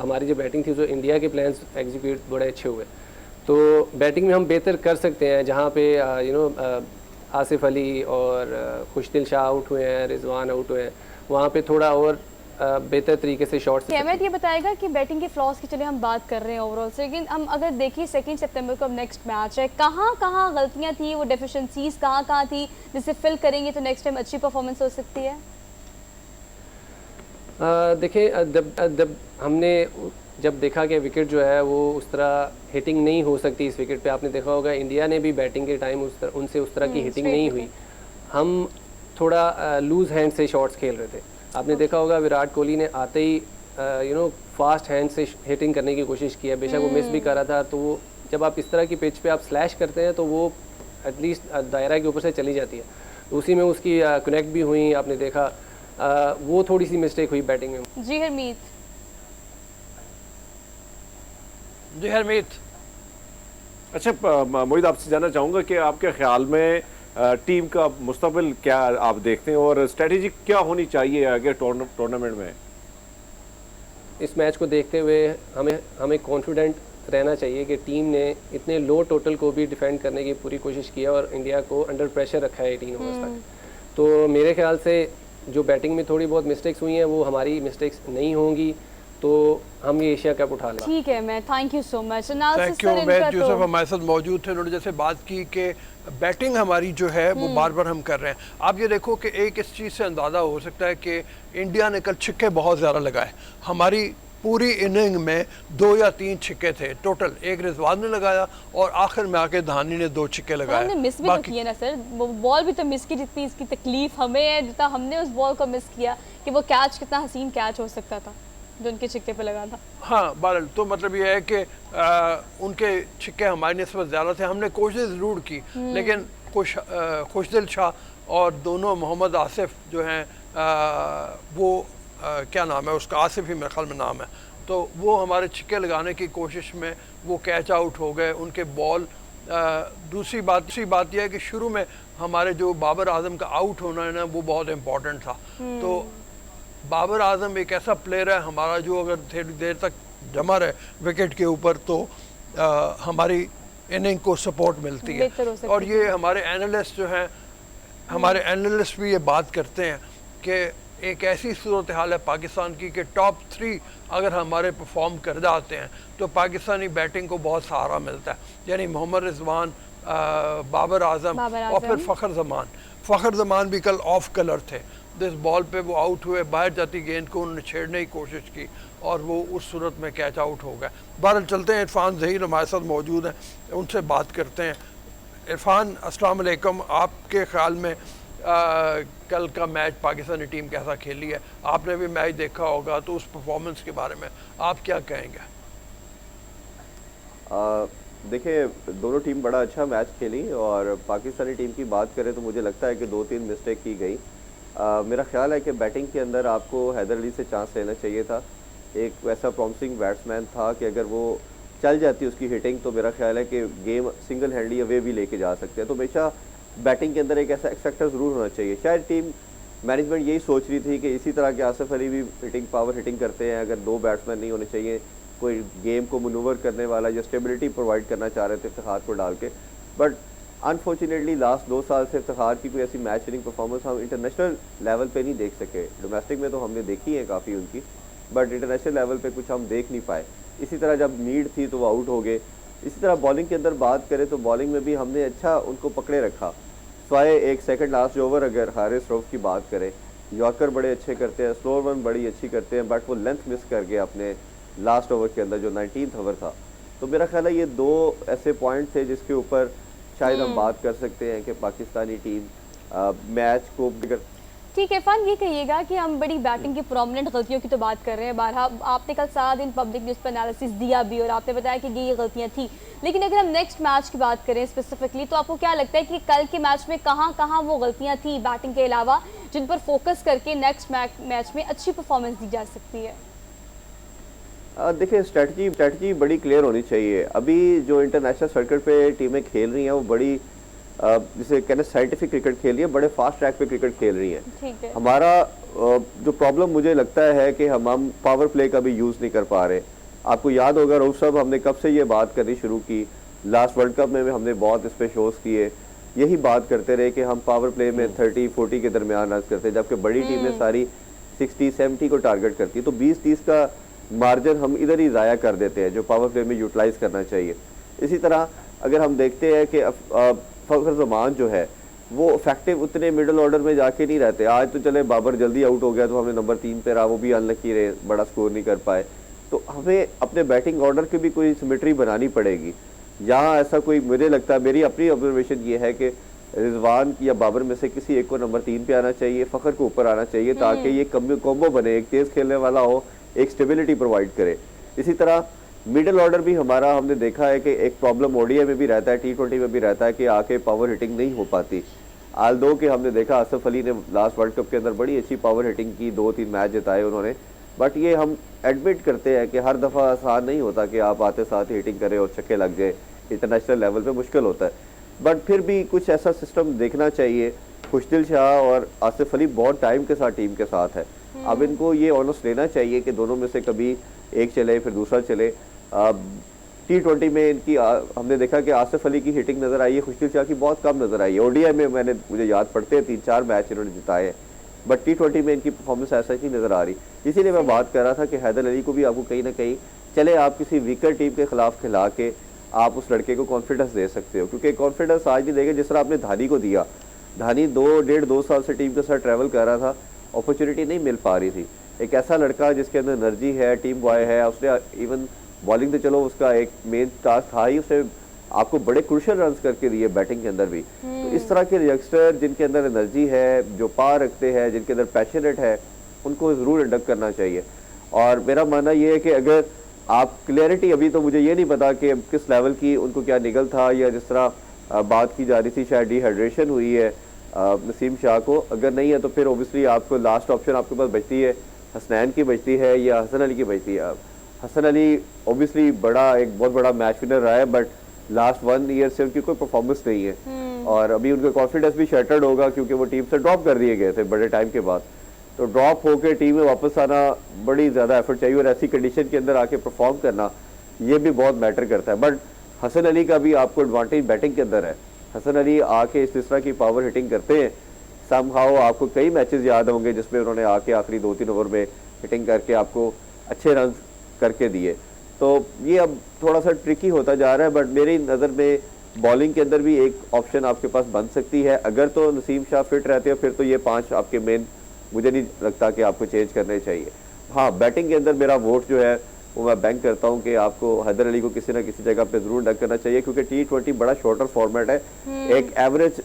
हमारी जो बैटिंग थी, जो इंडिया के प्लान्स एग्जीक्यूट बड़े अच्छे हुए। तो बैटिंग में हम बेहतर कर सकते हैं, जहाँ पे आसिफ अली और खुशदिल शाह आउट हुए हैं, रिजवान आउट हुए हैं, वहाँ पे थोड़ा और बेहतर तरीके से शॉट्स। अहमद ये बताएगा कि बैटिंग के फ्लॉज की चलिए हम बात कर रहे हैं ओवरऑल से, लेकिन हम अगर देखिए 2 सितंबर को अब नेक्स्ट मैच है, कहाँ कहाँ गलतियाँ थी, वो डेफिशिएंसीज कहाँ कहाँ थी जिसे फिल करेंगे तो नेक्स्ट टाइम अच्छी परफॉर्मेंस हो सकती है? देखिए, हमने जब देखा कि विकेट जो है वो उस तरह हिटिंग नहीं हो सकती इस विकेट पे, आपने देखा होगा इंडिया ने भी बैटिंग के टाइम उनसे उस तरह की हिटिंग नहीं हुई। हम थोड़ा लूज हैंड से शॉट्स खेल रहे थे। आपने देखा होगा विराट कोहली ने आते ही फास्ट हैंड से हिटिंग करने की कोशिश की है, बेशक वो मिस भी कर रहा था। तो जब आप इस तरह की पिच पे आप स्लैश करते हैं तो वो एटलीस्ट दायरा के ऊपर से चली जाती है, तो उसी में उसकी कनेक्ट भी हुई, आपने देखा वो थोड़ी सी मिस्टेक हुई बैटिंग में। जी हरमीत। अच्छा मोहित, आपसे जानना चाहूँगा कि आपके ख्याल में टीम का मुस्तकबिल क्या आप देखते हैं और स्ट्रेटेजी क्या होनी चाहिए आगे टूर्नामेंट में? इस मैच को देखते हुए हमें कॉन्फिडेंट रहना चाहिए कि टीम ने इतने लो टोटल को भी डिफेंड करने की पूरी कोशिश की है और इंडिया को अंडर प्रेशर रखा है 18 ओवर्स तक। तो मेरे ख्याल से जो बैटिंग में थोड़ी बहुत मिस्टेक्स हुई हैं वो हमारी मिस्टेक्स नहीं होंगी, तो हम ये एशिया कप उठा लें। ठीक है, मैं thank you so much. Thank you. Umaid Yusuf हमारे साथ मौजूद थे, उन्होंने जैसे बात की कि बैटिंग हमारी जो है वो बार बार हम कर रहे हैं। आप ये देखो कि एक इस चीज़ से अंदाज़ा हो सकता है कि इंडिया ने कल छिक्के बहुत ज़्यादा लगाए, हमारी पूरी इनिंग में 2 या 3 छिक्के थे टोटल, एक रिजवान ने लगाया और आखिर में आके धानी ने 2 छिक्के लगाए। हमने मिस भी तो किया ना सर, वो बॉल भी तो मिस की, जितनी इसकी तकलीफ हमें है, जितना हमने उस बॉल को मिस किया कि वो कैच कितना हसीन कैच हो सकता था जो उनके छिक्के पे लगा था। हाँ बहरहाल, तो मतलब ये है कि उनके छिक्के हमारे निस्बत ज़्यादा थे, हमने कोशिश ज़रूर की, लेकिन खुशदिल शाह और दोनों मोहम्मद आसिफ जो हैं वो क्या नाम है उसका, आसिफ ही मेरे ख्याल में नाम है, तो वो हमारे छिक्के लगाने की कोशिश में वो कैच आउट हो गए, उनके बॉल। दूसरी बात यह है कि शुरू में हमारे जो बाबर आजम का आउट होना है ना, वो बहुत इम्पोर्टेंट था। तो बाबर आजम एक ऐसा प्लेयर है हमारा जो अगर थोड़ी देर तक जमा रहे विकेट के ऊपर तो हमारी इनिंग को सपोर्ट मिलती है। और ये हमारे एनालिस्ट जो हैं, हमारे एनालिस्ट भी ये बात करते हैं कि एक ऐसी सूरत हाल है पाकिस्तान की कि टॉप 3 अगर हमारे परफॉर्म कर जाते हैं तो पाकिस्तानी बैटिंग को बहुत सहारा मिलता है, यानी मोहम्मद रिजवान, बाबर आजम और फिर फ़खर ज़मान भी कल ऑफ कलर थे। जिस बॉल पे वो आउट हुए, बाहर जाती गेंद को उन्होंने छेड़ने की कोशिश की और वो उस सूरत में कैच आउट हो गया। बहरहाल चलते हैं, इरफान ज़हीर हमारे साथ मौजूद हैं, उनसे बात करते हैं। इरफान अस्सलाम वालेकुम, आपके ख़्याल में कल का मैच पाकिस्तानी टीम कैसा खेली है? आपने भी मैच देखा होगा, तो उस परफॉर्मेंस के बारे में आप क्या कहेंगे? देखिए, दोनों टीम बड़ा अच्छा मैच खेली और पाकिस्तानी टीम की बात करें तो मुझे लगता है कि 2-3 मिस्टेक की गई। मेरा ख्याल है कि बैटिंग के अंदर आपको हैदर अली से चांस लेना चाहिए था। एक वैसा प्रॉमिसिंग बैट्समैन था कि अगर वो चल जाती उसकी हिटिंग तो मेरा ख्याल है कि गेम सिंगल हैंडली अवे भी लेके जा सकते हैं। तो हमेशा बैटिंग के अंदर एक ऐसा एक्सपेक्टर ज़रूर होना चाहिए। शायद टीम मैनेजमेंट यही सोच रही थी कि इसी तरह के आसिफ अली भी पावर हिटिंग करते हैं, अगर 2 बैट्समैन नहीं होने चाहिए, कोई गेम को मनूवर करने वाला या स्टेबिलिटी प्रोवाइड करना चाह रहे थे इफ्तिखार को डाल के। बट अनफॉर्चुनेटली लास्ट 2 साल से इफ्तिखार की कोई ऐसी मैच विनिंग परफॉर्मेंस हम इंटरनेशनल लेवल पे नहीं देख सके। डोमेस्टिक में तो हमने देखी है काफ़ी उनकी, बट इंटरनेशनल लेवल पे कुछ हम देख नहीं पाए। इसी तरह जब नीड थी तो वो आउट हो गए। इसी तरह बॉलिंग के अंदर बात करें तो बॉलिंग में भी हमने अच्छा उनको पकड़े रखा, स्वाए एक सेकंड लास्ट ओवर। अगर हारिस रऊफ की बात करें, यॉर्कर बड़े अच्छे करते हैं, स्लोअर वन बड़ी अच्छी करते हैं, बट वो लेंथ मिस कर गए अपने लास्ट ओवर के अंदर जो 19th ओवर था। तो मेरा ख्याल है ये 2 ऐसे पॉइंट थे जिसके ऊपर शायद हम बात कर सकते हैं कि पाकिस्तानी टीम मैच को। ठीक है इरफान, ये कहिएगा कि हम बड़ी बैटिंग की प्रोमिनेंट गलतियों की तो बात कर रहे हैं, बारहा आपने कल सारा दिन पब्लिक न्यूज़ पर एनालिसिस दिया भी और आपने बताया कि ये गलतियां थी, लेकिन अगर हम नेक्स्ट मैच की बात करें स्पेसिफिकली तो आपको क्या लगता है कि कल के मैच में कहाँ कहाँ वो गलतियां थी बैटिंग के अलावा जिन पर फोकस करके नेक्स्ट मैच में अच्छी परफॉर्मेंस दी जा सकती है? देखिए, स्ट्रेटजी बड़ी क्लियर होनी चाहिए। अभी जो इंटरनेशनल सर्किट पे टीमें खेल रही हैं वो बड़ी जिसे कहते हैं साइंटिफिक क्रिकेट खेल रही है, बड़े फास्ट ट्रैक पे क्रिकेट खेल रही है। हमारा जो प्रॉब्लम मुझे लगता है कि हम पावर प्ले का भी यूज़ नहीं कर पा रहे। आपको याद होगा रऊफ साहब, हमने कब से ये बात करनी शुरू की, लास्ट वर्ल्ड कप में भी हमने बहुत इस पर शोज़ किए, यही बात करते रहे कि हम पावर प्ले में 30-40 के दरमियान रन करते हैं, जबकि बड़ी टीमें सारी 60-70 को टारगेट करती है। तो 20-30 का मार्जिन हम इधर ही ज़ाया कर देते हैं जो पावर प्ले में यूटिलाइज करना चाहिए। इसी तरह अगर हम देखते हैं कि फ़खर ज़मान जो है वो इफेक्टिव उतने मिडिल ऑर्डर में जाके नहीं रहते। आज तो चले बाबर जल्दी आउट हो गया तो हमें नंबर 3 पे रहा, वो भी अनलकी रहे, बड़ा स्कोर नहीं कर पाए। तो हमें अपने बैटिंग ऑर्डर की भी कोई सिमेट्री बनानी पड़ेगी। यहाँ ऐसा कोई, मुझे लगता है, मेरी अपनी ऑब्जर्वेशन ये है कि रिजवान या बाबर में से किसी एक को नंबर 3 पे आना चाहिए, फ़खर को ऊपर आना चाहिए, ताकि ये कॉम्बो बने, एक तेज़ खेलने वाला हो, एक स्टेबिलिटी प्रोवाइड करे। इसी तरह मिडिल ऑर्डर भी हमारा, हमने देखा है कि एक प्रॉब्लम ओडीआई में भी रहता है, T20 में भी रहता है कि आके पावर हिटिंग नहीं हो पाती। आल्दो के हमने देखा आसिफ अली ने लास्ट वर्ल्ड कप के अंदर बड़ी अच्छी पावर हिटिंग की, 2-3 मैच जिताए उन्होंने, बट ये हम एडमिट करते हैं कि हर दफ़ा आसान नहीं होता कि आप आते साथ ही हिटिंग करें और छक्के लग जाए। इंटरनेशनल लेवल पे मुश्किल होता है, बट फिर भी कुछ ऐसा सिस्टम देखना चाहिए। खुशदिल शाह और आसिफ अली बहुत टाइम के साथ टीम के साथ है, अब इनको ये ऑनर्स लेना चाहिए कि दोनों में से कभी एक चले फिर दूसरा चले। T20 में इनकी हमने देखा कि आसिफ अली की हिटिंग नज़र आई है, खुशदिल शाह की बहुत कम नज़र आई है। ओडीआई में मुझे याद पड़ते हैं 3-4 मैच इन्होंने जिताए हैं, बट T20 में इनकी परफॉर्मेंस ऐसा ही नज़र आ रही। इसीलिए मैं बात कर रहा था कि हैदर अली को भी आपको कहीं ना कहीं, चले आप किसी वीकर टीम के खिलाफ खिला के आप उस लड़के को कॉन्फिडेंस दे सकते हो, क्योंकि कॉन्फिडेंस आज भी देखे जिस तरह आपने धानी को दिया। धानी 2-1.5-2 साल से टीम के साथ ट्रैवल कर रहा था, अपॉर्चुनिटी नहीं मिल पा रही थी। एक ऐसा लड़का जिसके अंदर एनर्जी है, टीम बॉय है, उसने इवन बॉलिंग तो चलो उसका एक मेन टास्क था ही, उसने आपको बड़े क्रूशियल रन करके दिए बैटिंग के अंदर भी। तो इस तरह के यंगस्टर जिनके अंदर एनर्जी है, जो पावर रखते हैं, जिनके अंदर पैशनेट है, उनको ज़रूर इंडक्ट करना चाहिए। और मेरा मानना ये है कि अगर आप क्लियरिटी, अभी तो मुझे ये नहीं पता कि किस लेवल की उनको क्या निगल था, या जिस तरह बात की जा रही थी शायद डिहाइड्रेशन हुई है नसीम शाह को, अगर नहीं है तो फिर ओबियसली आपको लास्ट ऑप्शन आपके पास बचती है, हसनैन की बचती है या हसन अली की बचती है। हसन अली ओबियसली एक बहुत बड़ा मैच विनर रहा है, बट लास्ट 1 ईयर से उनकी कोई परफॉर्मेंस नहीं है और अभी उनका कॉन्फिडेंस भी शैटर्ड होगा क्योंकि वो टीम से ड्रॉप कर दिए गए थे बड़े टाइम के बाद। तो ड्रॉप होकर टीम में वापस आना बड़ी ज़्यादा एफर्ट चाहिए और ऐसी कंडीशन के अंदर आके परफॉर्म करना ये भी बहुत मैटर करता है। बट हसन अली का भी आपको एडवांटेज बैटिंग के अंदर है। हसन अली आके इस तरह की पावर हिटिंग करते हैं, समहाउ आपको कई मैचेस याद होंगे जिसमें उन्होंने आके आखिरी 2-3 ओवर में हिटिंग करके आपको अच्छे रन करके दिए। तो ये अब थोड़ा सा ट्रिकी होता जा रहा है, बट मेरी नज़र में बॉलिंग के अंदर भी एक ऑप्शन आपके पास बन सकती है। अगर तो नसीम शाह फिट रहते हैं फिर तो ये 5 आपके मेन मुझे नहीं लगता कि आपको चेंज करने चाहिए। हाँ, बैटिंग के अंदर मेरा वोट जो है वो मैं बैंक करता हूँ कि आपको हैदर अली को किसी ना किसी जगह पे ज़रूर डक करना चाहिए क्योंकि T20 बड़ा शॉर्टर फॉर्मेट है। एक एवरेज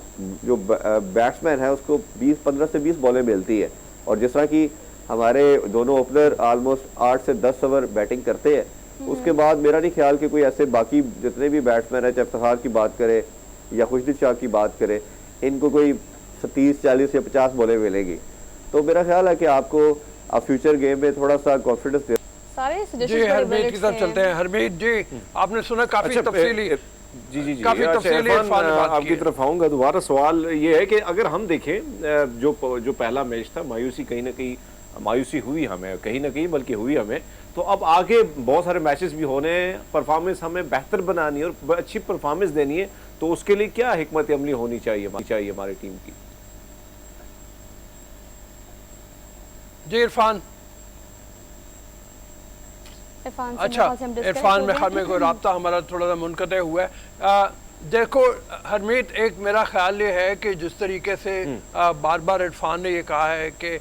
जो बैट्समैन है उसको 15 से 20 बॉलें मिलती है और जिस तरह की हमारे दोनों ओपनर ऑलमोस्ट 8 से 10 ओवर बैटिंग करते हैं, उसके बाद मेरा नहीं ख्याल कि कोई ऐसे बाकी जितने भी बैट्समैन है, चाहे इफ्तिखार की बात करें या खुशदिल शाह की बात करें, इनको कोई 30, 40 या 50 बॉलें मिलेगी। तो मेरा ख्याल है कि आपको फ्यूचर गेम में थोड़ा सा कॉन्फिडेंस दे। सारे जी हरमीत की तरफ चलते हैं। हरमीत जी, आपने सुना काफी तफसीली जी काफी तफसीली इरफान ने बात की। आपकी तरफ आऊंगा दोबारा। सवाल ये है कि अगर हम देखें जो पहला मैच था, मायूसी कहीं ना कहीं मायूसी हुई हमें, कहीं ना कहीं बल्कि हुई हमें। तो अब आगे बहुत सारे मैचेस भी होने, परफॉर्मेंस हमें बेहतर बनानी है और अच्छी परफॉर्मेंस देनी है, तो उसके लिए क्या हिकमत अमली होनी चाहिए हमारी टीम की? जी इरफान। अच्छा, इरफान में ख्याल में कोई राब्ता हमारा थोड़ा सा मुनक़ते हुआ है। देखो हरमीत, एक मेरा ख्याल ये है कि जिस तरीके से बार बार इरफान ने ये कहा है कि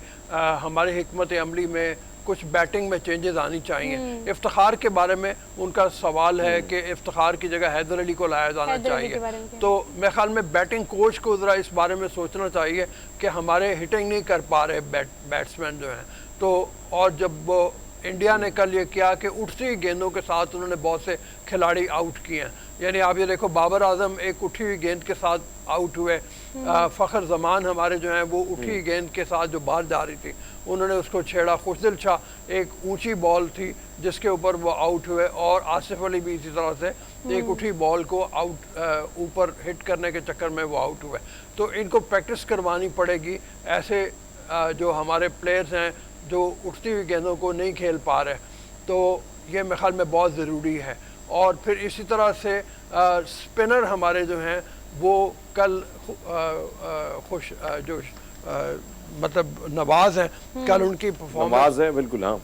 हमारी हिकमत अमली में कुछ बैटिंग में चेंजेस आनी चाहिए। इफ्तिखार के बारे में उनका सवाल है कि इफ्तिखार की जगह हैदर अली को लाया जाना चाहिए। तो मेरे ख्याल में बैटिंग कोच को ज़रा इस बारे में सोचना चाहिए कि हमारे हिटिंग नहीं कर पा रहे बैट्समैन जो हैं। तो और जब वो इंडिया ने कल ये किया कि उठती गेंदों के साथ उन्होंने बहुत से खिलाड़ी आउट किए हैं। यानी आप ये देखो, बाबर आजम एक उठी हुई गेंद के साथ आउट हुए, फ़खर जमान हमारे जो हैं वो उठी हुई गेंद के साथ जो बाहर जा रही थी उन्होंने उसको छेड़ा। खुशदिल शाह एक ऊंची बॉल थी जिसके ऊपर वो आउट हुए और आसिफ अली भी इसी तरह से एक उठी बॉल को आउट ऊपर हिट करने के चक्कर में वो आउट हुए। तो इनको प्रैक्टिस करवानी पड़ेगी। ऐसे जो हमारे प्लेयर्स हैं जो उठती हुई गेंदों को नहीं खेल पा रहे, तो ये मेरे ख्याल में बहुत ज़रूरी है। और फिर इसी तरह से स्पिनर हमारे जो हैं वो कल मतलब नवाज हैं, कल उनकी परफॉर्मेंस है बिल्कुल। हाँ,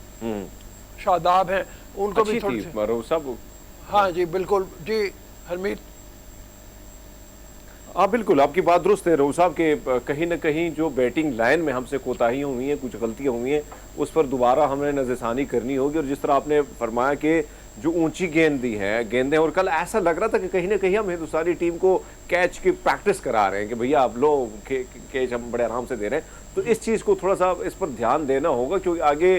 शादाब हैं, उनको भी थोड़ी सब। हाँ जी बिल्कुल जी हरमीत। हाँ बिल्कुल, आपकी बात दुरुस्त है रऊफ साहब के कहीं ना कहीं जो बैटिंग लाइन में हमसे कोताहियाँ हुई हैं, कुछ गलतियाँ हुई हैं, उस पर दोबारा हमें नज़रसानी करनी होगी। और जिस तरह आपने फरमाया कि जो ऊंची गेंदें, और कल ऐसा लग रहा था कि कहीं ना कहीं हम हिंदुस्तानी टीम को कैच की प्रैक्टिस करा रहे हैं कि भैया आप लो कैच हम बड़े आराम से दे रहे हैं। तो इस चीज़ को थोड़ा सा इस पर ध्यान देना होगा क्योंकि आगे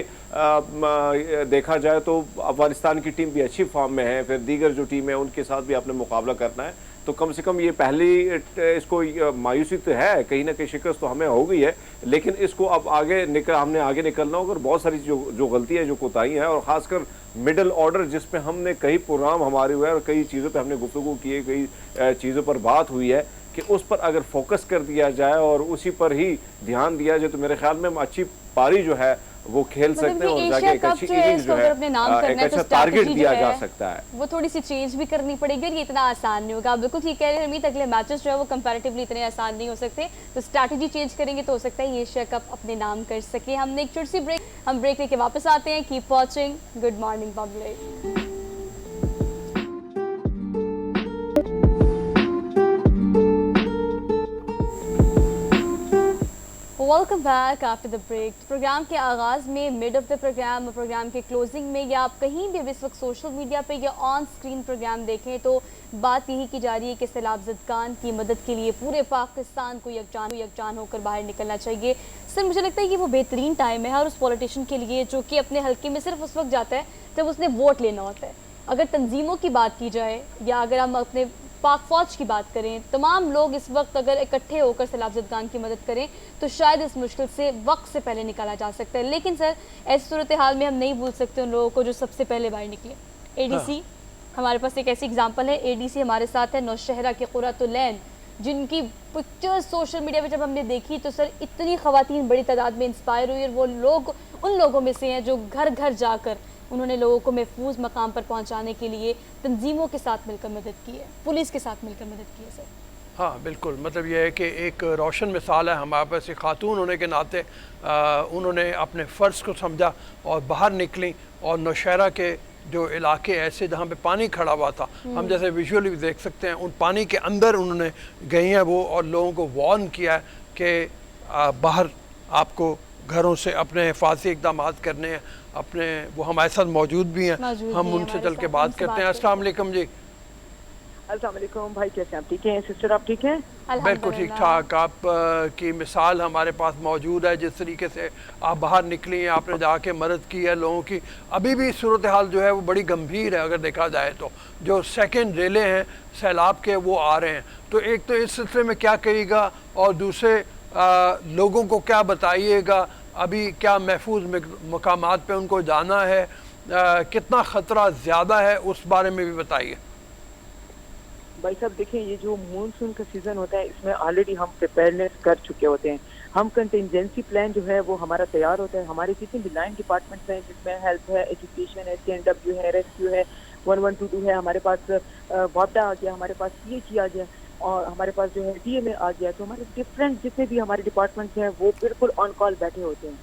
देखा जाए तो अफगानिस्तान की टीम भी अच्छी फॉर्म में है, फिर दीगर जो टीम है उनके साथ भी आपने मुकाबला करना है। तो कम से कम ये पहली इसको मायूसी तो है, कहीं ना कहीं शिकस्त तो हमें हो गई है, लेकिन इसको अब हमने आगे निकलना होगा। और बहुत सारी जो गलती है, जो कोताही है, और ख़ासकर मिडल ऑर्डर जिस पे हमने कई प्रोग्राम हमारे हुए हैं और कई चीज़ों पे हमने गुफ्तगू की है, कई चीज़ों पर बात हुई है कि उस पर अगर फोकस कर दिया जाए और उसी पर ही ध्यान दिया जाए तो मेरे ख्याल में हम अच्छी पारी जो है वो खेल सकते हैं और जाके एक अच्छी इनिंग्स जो है एक अच्छा टारगेट दिया जा सकता है। वो थोड़ी सी चेंज भी करनी पड़ेगी और ये इतना आसान नहीं होगा। बिल्कुल ठीक कह रहे हैं हरमीत, अगले मैचेस जो है वो कंपैरेटिवली इतने आसान नहीं हो सकते, तो स्ट्रैटेजी चेंज करेंगे तो हो सकता है एशिया कप अपने नाम कर सके। हमने एक छोटी सी ब्रेक, हम ब्रेक लेके वापस आते हैं। Keep watching, good morning public. Welcome back after the break. Program के आगाज़ में, मिड ऑफ द प्रोग्राम के क्लोजिंग में, या आप कहीं भी इस वक्त सोशल मीडिया पे या ऑन स्क्रीन प्रोग्राम देखें तो बात यही की जा रही है कि सैलाब ज़दगान की मदद के लिए पूरे पाकिस्तान को यकजान होकर बाहर निकलना चाहिए। सर, मुझे लगता है कि वो बेहतरीन टाइम है हर उस पॉलिटिशियन के लिए जो कि अपने हल्के में सिर्फ उस वक्त जाता है जब उसने वोट लेना होता है। अगर तंजीमों की बात की जाए या अगर हम अपने पाक फ़ौज की बात करें, तमाम लोग इस वक्त अगर इकट्ठे होकर सैलाब ज़दगान की मदद करें तो शायद इस मुश्किल से वक्त से पहले निकाला जा सकता है। लेकिन सर, ऐसी सूरत हाल में हम नहीं भूल सकते उन लोगों को जो सबसे पहले बाहर निकले। ADC हमारे पास एक ऐसी एग्जांपल है। ADC हमारे साथ है नौशहरा के क़ुर्रतुल-ऐन, जिनकी पिक्चर्स सोशल मीडिया पे जब हमने देखी तो सर इतनी ख़वातीन बड़ी तादाद में इंस्पायर हुई, और वो लोग उन लोगों में से हैं जो घर घर जाकर उन्होंने लोगों को महफूज मकाम पर पहुंचाने के लिए तंजीमों के साथ मिलकर मदद की है, पुलिस के साथ मिलकर मदद की है। सर हाँ बिल्कुल, मतलब यह है कि एक रोशन मिसाल है हमारे पास एक खातून होने के नाते उन्होंने अपने फ़र्ज़ को समझा और बाहर निकली, और नौशहरा के जो इलाके ऐसे जहाँ पे पानी खड़ा हुआ था, हम जैसे विजुअली भी देख सकते हैं, उन पानी के अंदर उन्होंने गई हैं वो, और लोगों को वार्न किया है कि बाहर आपको घरों से अपने हिफाजती इक़दाम करने हैं अपने। वो हमारे साथ मौजूद भी हैं, हम उनसे चल के बात करते हैं। अस्सलाम वालेकुम जी। अस्सलाम वालेकुम भाई, कैसे आप? ठीक हैं सिस्टर, आप ठीक हैं? बिल्कुल ठीक ठाक। आप की मिसाल हमारे पास मौजूद है, जिस तरीके से आप बाहर निकली हैं, आपने जाके मदद की है लोगों की। अभी भी सूरत हाल जो है वो बड़ी गंभीर है अगर देखा जाए तो, जो सेकंड रेले हैं सैलाब के वो आ रहे हैं। तो एक तो इस सिलसिले में क्या करिएगा, और दूसरे लोगों को क्या बताइएगा, अभी क्या महफूज मकामात पे उनको जाना है, कितना ख़तरा ज़्यादा है, उस बारे में भी बताइए। भाई साहब देखें, ये जो मानसून का सीज़न होता है इसमें ऑलरेडी हम प्रिपेयरनेस कर चुके होते हैं। हम कंटिजेंसी प्लान जो है वो हमारा तैयार होता है। हमारे जितने भी 9 डिपार्टमेंट्स हैं, जिसमें हेल्थ है, एजुकेशन है, CNW है, रेस्क्यू है, 1122 है, हमारे पास वापडा आ गया, हमारे पास CH आ गया, और हमारे पास जो है DMA आ गया। तो हमारे डिफरेंट जितने भी हमारे डिपार्टमेंट्स हैं वो बिल्कुल ऑन कॉल बैठे होते हैं।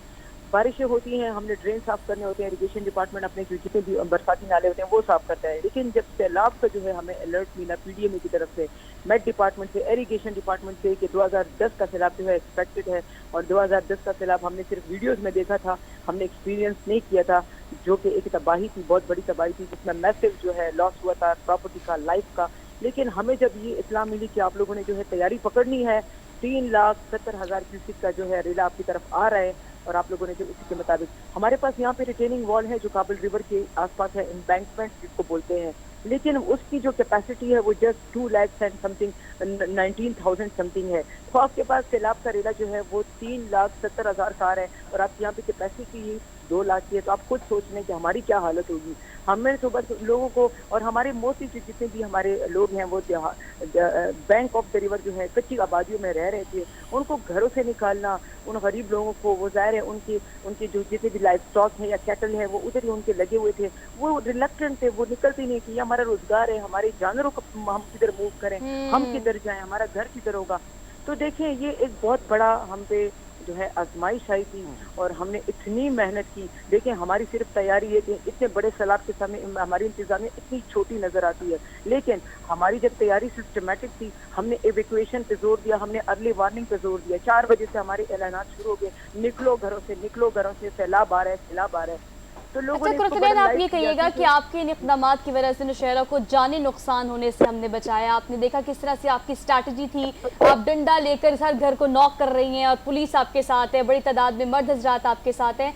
बारिशें होती हैं, हमने ड्रेन साफ करने होते हैं, इरिगेशन डिपार्टमेंट अपने जो जितने भी बरसाती नाले होते हैं वो साफ करता है। लेकिन जब सैलाब का जो है हमें अलर्ट मिला PDMA की तरफ से, मेट डिपार्टमेंट से, इरिगेशन डिपार्टमेंट से, कि 2010 का सैलाब जो है एक्सपेक्टेड है, और 2010 का सैलाब हमने सिर्फ वीडियोज़ में देखा था, हमने एक्सपीरियंस नहीं किया था, जो कि एक तबाही थी, बहुत बड़ी तबाही थी, जिसमें मैसिव जो है लॉस हुआ था प्रॉपर्टी का, लाइफ का। लेकिन हमें जब ये इत्तला मिली कि आप लोगों ने जो है तैयारी पकड़नी है, 3,70,000 क्यूसिक का जो है रेला आपकी तरफ आ रहा है, और आप लोगों ने जो उसी के मुताबिक, हमारे पास यहाँ पे रिटेनिंग वॉल है जो काबुल रिवर के आसपास है, एम्बैंकमेंट जिसको बोलते हैं, लेकिन उसकी जो कैपेसिटी है वो just 2 lakh and something, 19,000 something है। तो आपके पास सैलाब का रेला जो है वो 3,70,000 कार है, और आपकी यहाँ पे कैपेसिटी 2 लाख की है। तो आप खुद सोच लें कि हमारी क्या हालत होगी। हमें तो बस लोगों को, और हमारे मोस्टली जितने भी हमारे लोग हैं वो बैंक ऑफ द रिवर जो है कच्ची आबादियों में रह रहे थे, उनको घरों से निकालना, उन गरीब लोगों को, वो ज़ाहिर है उनके जो जितने भी लाइफ स्टॉक है या कैटल है वो उधर ही उनके लगे हुए थे, वो रिलक्टेंट थे, वो निकलते नहीं कि हमारा रोजगार है, हमारे जानवरों को हम किधर मूव करें, हम किधर जाएं, हमारा घर किधर होगा। तो देखें, ये एक बहुत बड़ा हम पे जो है आजमाइश आई थी, और हमने इतनी मेहनत की। देखें, हमारी सिर्फ तैयारी है कि इतने बड़े सैलाब के सामने हमारी इंतजामिया इतनी छोटी नजर आती है, लेकिन हमारी जब तैयारी सिस्टमेटिक थी, हमने एवेक्यूएशन पे जोर दिया, हमने अर्ली वार्निंग पे जोर दिया। 4 बजे से हमारे ऐलानात शुरू हो गए, निकलो घरों से, निकलो घरों से, सैलाब आ रहा है, सैलाब आ रहा है। तो लोगों ने क़ुर्रतुल-ऐन, आप ये कहिएगा कि आपके इन इक़दामात की वजह से नौशहरा को जानी नुकसान होने से हमने बचाया। आपने देखा किस तरह से आपकी स्ट्रैटेजी थी, आप डंडा लेकर हर घर को नॉक कर रही हैं, और पुलिस आपके साथ है, बड़ी तादाद में मर्द हज़रात आपके साथ हैं।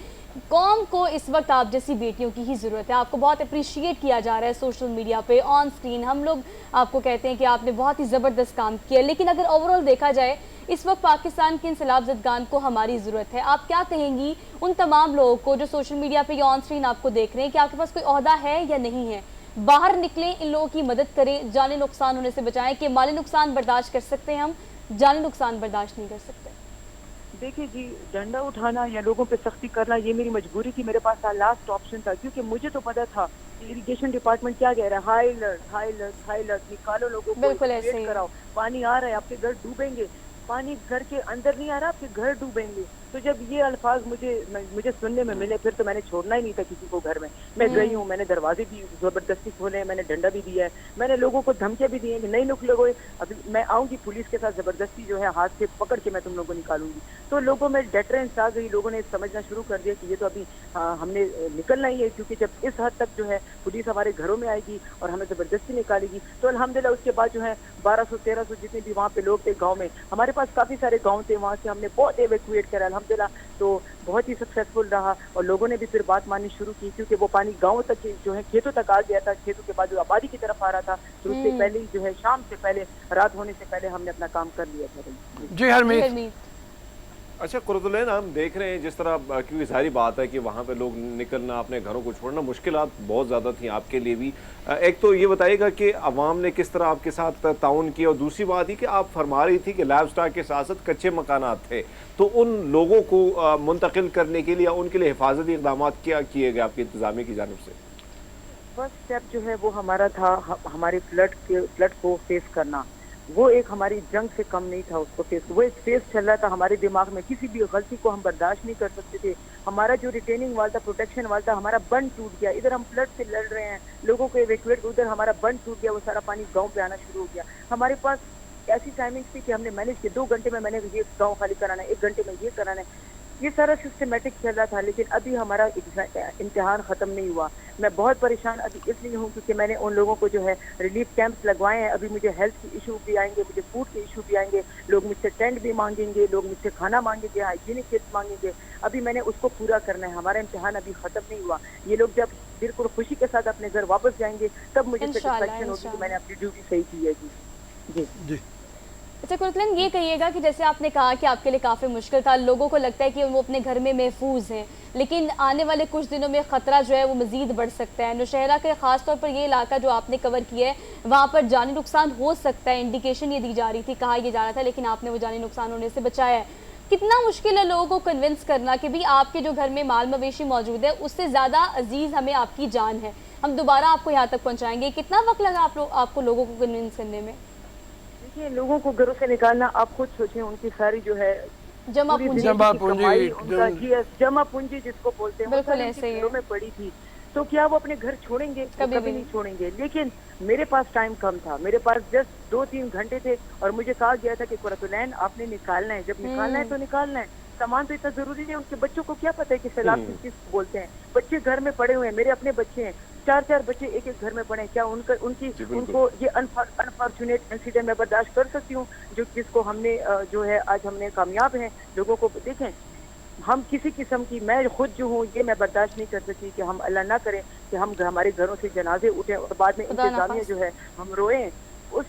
कौम को इस वक्त आप जैसी बेटियों की ही ज़रूरत है। आपको बहुत अप्रिशिएट किया जा रहा है सोशल मीडिया पे, ऑन स्क्रीन हम लोग आपको कहते हैं कि आपने बहुत ही ज़बरदस्त काम किया। लेकिन अगर ओवरऑल देखा जाए, इस वक्त पाकिस्तान के इन सैलाब ज़दगान को हमारी ज़रूरत है। आप क्या कहेंगी उन तमाम लोगों को जो सोशल मीडिया पे या ऑन स्क्रीन आपको देख रहे हैं कि आपके पास कोई ओहदा है या नहीं है, बाहर निकलें, इन लोगों की मदद करें, जानी नुकसान होने से बचाएं, कि माली नुकसान बर्दाश्त कर सकते हैं हम, जानी नुकसान बर्दाश्त नहीं कर सकते? देखिए जी, डंडा उठाना या लोगों पे सख्ती करना ये मेरी मजबूरी थी, मेरे पास लास्ट ऑप्शन था, क्योंकि मुझे तो पता था इरिगेशन डिपार्टमेंट क्या कह रहा है, high alert, high alert, high alert, निकालो लोगों को, बिल्कुल ऐसे ही कराओ, पानी आ रहा है, आपके घर डूबेंगे। पानी घर के अंदर नहीं आ रहा, आपके घर डूबेंगे। तो जब ये अल्फाज मुझे सुनने में मिले, फिर तो मैंने छोड़ना ही नहीं था किसी को घर में। मैं गई हूँ, मैंने दरवाजे भी जबरदस्ती खोले, मैंने डंडा भी दिया है, मैंने लोगों को धमकियां भी दी हैं कि नहीं निकलोगे, अभी मैं आऊंगी पुलिस के साथ जबरदस्ती जो है हाथ से पकड़ के मैं तुम लोगों को निकालूंगी। तो लोगों में डेटरेंस आ गई, लोगों ने समझना शुरू कर दिया कि ये तो अभी हमने निकलना ही है, क्योंकि जब इस हद तक जो है पुलिस हमारे घरों में आएगी और हमें जबरदस्ती निकालेगी। तो अल्हम्दुलिल्लाह उसके बाद जो है 1200-1300 जितने भी वहाँ पे लोग थे गाँव में, हमारे पास काफी सारे गाँव थे, वहाँ से हमने बहुत एवेक्यूएट करा अल्हम्दुलिल्लाह। तो बहुत ही सक्सेसफुल रहा और लोगों ने भी फिर बात माननी शुरू की, क्योंकि वो पानी गाँव तक जो है खेतों तक आ गया था, खेतों के बाद जो आबादी की तरफ आ रहा था। तो उससे पहले ही जो है शाम से पहले, रात होने से पहले हमने अपना काम कर लिया था। जी हरमीत। अच्छा कुर्तुलैन, हम देख रहे हैं जिस तरह, क्योंकि सारी बात है कि वहाँ पे लोग निकलना, अपने घरों को छोड़ना, मुश्किलात बहुत ज़्यादा थी आपके लिए भी। एक तो ये बताइएगा कि अवाम ने किस तरह आपके साथ ताउन किया, और दूसरी बात ही कि आप फरमा रही थी कि लैब स्टाक के साथ साथ कच्चे मकानात थे, तो उन लोगों को मुंतकिल करने के लिए, उनके लिए हिफाजती इक़दाम क्या किए गए आपकी इंतज़ामिया की जानिब से? फर्स्ट स्टेप जो है वो हमारा था हमारे फ्लड को फेस करना। वो एक हमारी जंग से कम नहीं था, उसको फेस, वो एक फेस चल रहा था हमारे दिमाग में। किसी भी गलती को हम बर्दाश्त नहीं कर सकते थे। हमारा जो रिटेनिंग वाल था, प्रोटेक्शन वाल था, हमारा बंद टूट गया। इधर हम फ्लड से लड़ रहे हैं, लोगों को इवैक्यूएट, उधर हमारा बंद टूट गया, वो सारा पानी गाँव पे आना शुरू हो गया। हमारे पास ऐसी टाइमिंग्स थी कि हमने मैनेज किया, 2 घंटे में मैंने ये गाँव खाली कराना है, 1 घंटे में ये कराना है। ये सारा सिस्टमेटिक चल रहा था, लेकिन अभी हमारा इम्तिहान खत्म नहीं हुआ। मैं बहुत परेशान अभी इसलिए हूँ क्योंकि मैंने उन लोगों को जो है रिलीफ कैंप्स लगवाए हैं। अभी मुझे हेल्थ के इशू भी आएंगे, मुझे फूड के इशू भी आएंगे, लोग मुझसे टेंट भी मांगेंगे, लोग मुझसे खाना मांगेंगे, हाइजीनिक किट्स मांगेंगे। अभी मैंने उसको पूरा करना है, हमारा इम्तिहान अभी खत्म नहीं हुआ। ये लोग जब बिल्कुल खुशी के साथ अपने घर वापस जाएंगे तब मुझे सेटिस्फेक्शन होगी कि मैंने अपनी ड्यूटी सही की है। जी जी। अच्छा कुर्तुलैन, ये कहिएगा कि जैसे आपने कहा कि आपके लिए काफ़ी मुश्किल था, लोगों को लगता है कि वो अपने घर में महफूज हैं, लेकिन आने वाले कुछ दिनों में ख़तरा जो है वो मज़ीद बढ़ सकता है। नौशहरा के ख़ास तौर पर ये इलाका जो आपने कवर किया है, वहाँ पर जानी नुकसान हो सकता है, इंडिकेशन ये दी जा रही थी, कहा यह जा रहा था, लेकिन आपने वो जानी नुकसान होने से बचाया है। कितना मुश्किल है लोगों को कन्विंस करना कि भाई आपके जो घर में माल मवेशी मौजूद है उससे ज़्यादा अजीज़ हमें आपकी जान है, हम दोबारा आपको यहाँ तक पहुँचाएंगे। कितना वक्त लगा आपको लोगों को कन्विंस करने में? देखिए, लोगों को घरों से निकालना, आप खुद सोचें, उनकी सारी जो है जमा पूंजी, उनका जीएस जमा पूंजी जिसको बोलते हैं, बिल्कुल ऐसे ही घरों में पड़ी थी। तो क्या वो अपने घर छोड़ेंगे? कभी नहीं छोड़ेंगे। लेकिन मेरे पास टाइम कम था, मेरे पास जस्ट 2-3 घंटे थे और मुझे कहा गया था कि कुर्तुलैन आपने निकालना है, जब निकालना है तो निकालना है। सामान तो इतना जरूरी है, उनके बच्चों को क्या पता है कि सैलाब किस चीज को बोलते हैं। बच्चे घर में पड़े हुए हैं, मेरे अपने बच्चे हैं, 4-4 बच्चे एक घर में पड़े हैं। क्या उनको ये अनफॉर्चुनेट इंसिडेंट मैं बर्दाश्त कर सकती हूँ जिसको हमने जो है आज हमने कामयाब हैं। लोगों को देखें, हम किसी किस्म की, मैं खुद जो हूँ ये मैं बर्दाश्त नहीं कर सकती कि हम अल्लाह ना करे कि हम हमारे घरों से जनाजे उठे और बाद में इंतजामिया जो है हम रोएं। उस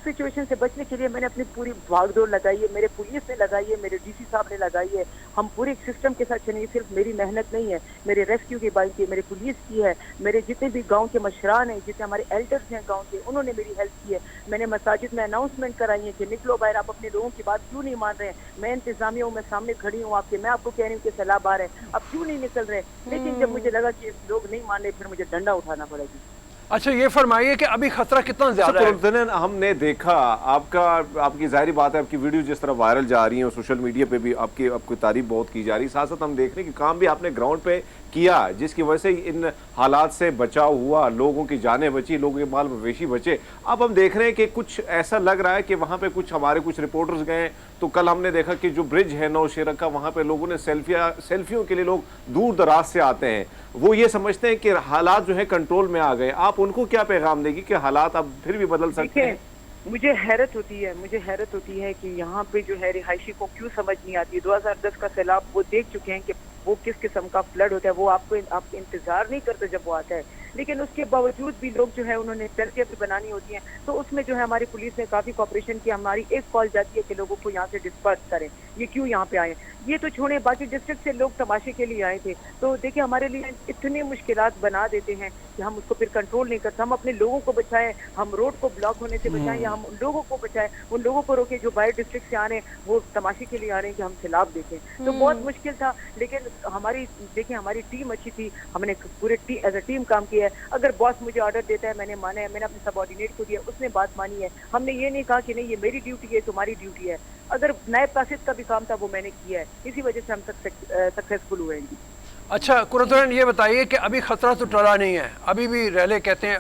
सिचुएशन से बचने के लिए मैंने अपनी पूरी भागदौड़ लगाई है, मेरे पुलिस ने लगाई है, मेरे डीसी साहब ने लगाई है। हम पूरे सिस्टम के साथ चलेंगे। सिर्फ मेरी मेहनत नहीं है, मेरे रेस्क्यू की बाइक की, मेरे पुलिस की है, मेरे जितने भी गांव के मशरान हैं, जितने हमारे एल्डर्स हैं गांव के, उन्होंने मेरी हेल्प की है। मैंने मसाजिद में अनाउंसमेंट कराई है कि निकलो बाहर, आप अपने लोगों की बात क्यों नहीं मान रहे हैं। मैं इंतजामिया हूँ, मैं सामने खड़ी हूँ आपके, मैं आपको कह रही हूँ कि सैलाब आ रहे हैं, आप क्यों नहीं निकल रहे। लेकिन जब मुझे लगा कि लोग नहीं मान रहे, फिर मुझे डंडा उठाना पड़ेगी। अच्छा ये फरमाइए कि अभी खतरा कितना ज्यादा है? हमने देखा आपकी जाहिर बात है, आपकी वीडियो जिस तरह वायरल जा रही है और सोशल मीडिया पे भी आपकी तारीफ बहुत की जा रही है, साथ साथ हम देख रहे हैं कि काम भी आपने ग्राउंड पे किया, जिसकी वजह से इन हालात से बचाव हुआ, लोगों की जानें बची, लोगों के माल मवेशी बचे। अब हम देख रहे हैं कि कुछ ऐसा लग रहा है कि वहाँ पे हमारे कुछ रिपोर्टर्स गए, तो कल हमने देखा कि जो ब्रिज है नौशेरा का, वहाँ पे लोगों ने सेल्फियों के लिए लोग दूर दराज से आते हैं, वो ये समझते हैं कि हालात जो है कंट्रोल में आ गए। आप उनको क्या पैगाम देगी कि हालात अब फिर भी बदल सकते हैं? मुझे हैरत होती है कि यहाँ पे जो है रिहायशी को क्यों समझ नहीं आती। 2010 का सैलाब वो देख चुके हैं कि वो किस किस्म का फ्लड होता है, वो आप इंतजार नहीं करते जब वो आता है। लेकिन उसके बावजूद भी लोग जो है उन्होंने सेल्फियां भी बनानी होती हैं, तो उसमें जो है हमारी पुलिस ने काफी कोऑपरेशन किया। हमारी एक कॉल जाती है कि लोगों को यहाँ से डिस्पर्स करें, ये क्यों यहाँ पे आए। ये तो छोड़े, बाकी डिस्ट्रिक्ट से लोग तमाशे के लिए आए थे, तो देखिए हमारे लिए इतनी मुश्किलात बना देते हैं कि हम उसको फिर कंट्रोल नहीं करते। हम अपने लोगों को बचाएं, हम रोड को ब्लॉक होने से बचाएं, या हम उन लोगों को बचाएं, उन लोगों को रोके जो बाहर डिस्ट्रिक्ट से आ रहे हैं, वो तमाशे के लिए आ रहे हैं कि हम सैलाब देखें। तो बहुत मुश्किल था, लेकिन हमारी देखिए हमारी टीम अच्छी थी, हमने पूरे एज अ टीम काम किया है। अगर बॉस मुझे ऑर्डर देता है, मैंने माना है, मैंने अपने सबऑर्डिनेट को दिया, उसने बात मानी है। हमने ये नहीं कहा कि नहीं ये मेरी ड्यूटी है, तुम्हारी ड्यूटी है। अगर नायब कासिद का भी काम था वो मैंने किया है, इसी वजह से हम सक्सेसफुल हुए हैं। अच्छा कुरतुन, ये बताइए कि अभी खतरा तो टला नहीं है, अभी भी रैले कहते हैं